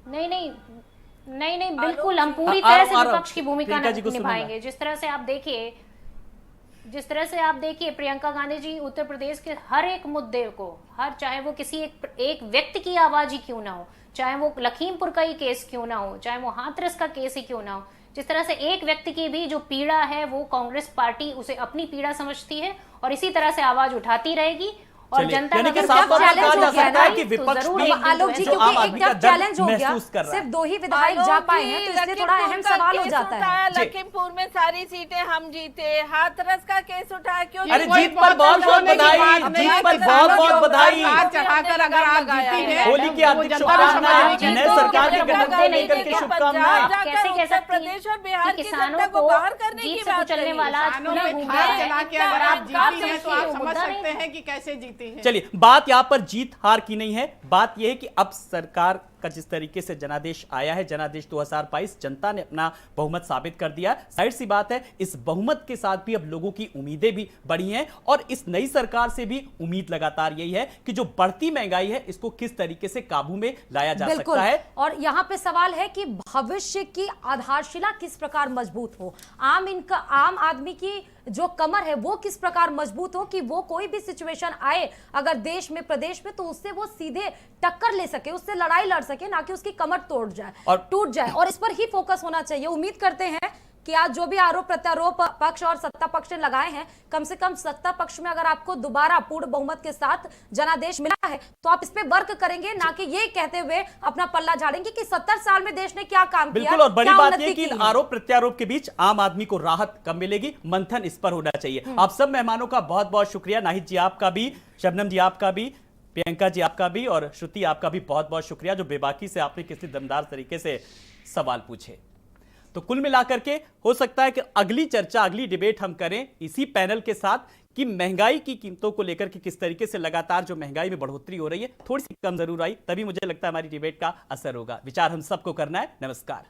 नहीं, बिल्कुल हम पूरी तरह से विपक्ष की भूमिका निभाएंगे। जिस तरह से आप देखिए प्रियंका गांधी जी उत्तर प्रदेश के हर एक मुद्दे को, चाहे वो किसी एक व्यक्ति की आवाज ही क्यों ना हो, चाहे वो लखीमपुर का ही केस क्यों ना हो, चाहे वो हाथरस का केस ही क्यों ना हो, जिस तरह से एक व्यक्ति की भी जो पीड़ा है वो कांग्रेस पार्टी उसे अपनी पीड़ा समझती है और इसी तरह से आवाज उठाती रहेगी। और चलिए, जनता यानी का कि अगर साफ तौर पर चैलेंज कहा हो जा गया सकता है ना, कि तो विपक्ष जरूर भी एक दिन आलोक जी, जो है, जो आम क्योंकि आदमी एक का टफ दर्द चैलेंज हो गया, महसूस कर रहा है। सिर्फ 2 ही विधायक जा पाए हैं, तो इसलिए थोड़ा अहम सवाल हो जाता है। जी। लखीमपुर में सारी सीटें हम जीते, हाथरस का केस उठाया क्यों? अरे जीत पर बहुत बहुत बधाई, जीत पर बहुत बहुत बधाई। चढ़ाकर अगर आप जीती हैं, होली की हार्दिक वो जनता को शुभकामनाएं, समझने की नए सरकार के गठन को लेकर के शुभकामनाएं। कैसे कह सकती हैं कि किसानों को जीत से कुचलने वाला आज किसानों पुनः में घूम धार गया चला के अगर है। आप जीती हैं तो आप मुद्दा समझ नहीं सकते था। हैं कि कैसे जीती हैं। चलिए, बात यहां पर जीत हार की नहीं है, बात यह है कि अब सरकार का जिस तरीके से जनादेश आया है, जनादेश 2022, जनता ने अपना बहुमत साबित कर दिया। जाहिर सी बात है, इस बहुमत के साथ भी अब लोगों की उम्मीदें भी बढ़ी हैं और इस नई सरकार से भी उम्मीद लगातार यही है कि जो बढ़ती महंगाई है इसको किस तरीके से काबू में लाया जा सकता है। और यहाँ पे सवाल है कि भविष्य की आधारशिला किस प्रकार मजबूत हो, आम आदमी की जो कमर है वो किस प्रकार मजबूत हो कि वो कोई भी सिचुएशन आए अगर देश में, प्रदेश में, तो उससे वो सीधे टक्कर ले सके, उससे लड़ाई लड़ सके, ना कि उसकी कमर तोड़ जाए और टूट जाए। और इस पर ही फोकस होना चाहिए। उम्मीद करते हैं कि आज जो भी आरोप प्रत्यारोप पक्ष और सत्ता पक्ष ने लगाए हैं, कम से कम सत्ता पक्ष में अगर आपको दोबारा पूर्ण बहुमत के साथ जनादेश मिला है तो आप इस पे वर्क करेंगे, ना कि ये कहते हुए अपना पल्ला झाड़ेंगे कि 70 साल में देश ने क्या काम किया। बिल्कुल, और बड़ी क्या बात उन्नति यह कि की इन है। आरोप प्रत्यारोप के बीच आम आदमी को राहत कब मिलेगी, मंथन इस पर होना चाहिए। आप सब मेहमानों का बहुत बहुत शुक्रिया, नाहिद जी आपका भी, शबनम जी आपका भी, प्रियंका जी आपका भी और श्रुति आपका भी बहुत बहुत शुक्रिया जो बेबाकी से आपने किसी दमदार तरीके से सवाल पूछे। तो कुल मिलाकर के हो सकता है कि अगली चर्चा, अगली डिबेट हम करें इसी पैनल के साथ कि महंगाई की कीमतों को लेकर के किस तरीके से लगातार जो महंगाई में बढ़ोतरी हो रही है थोड़ी सी कम जरूर आई, तभी मुझे लगता है हमारी डिबेट का असर होगा। विचार हम सबको करना है। नमस्कार।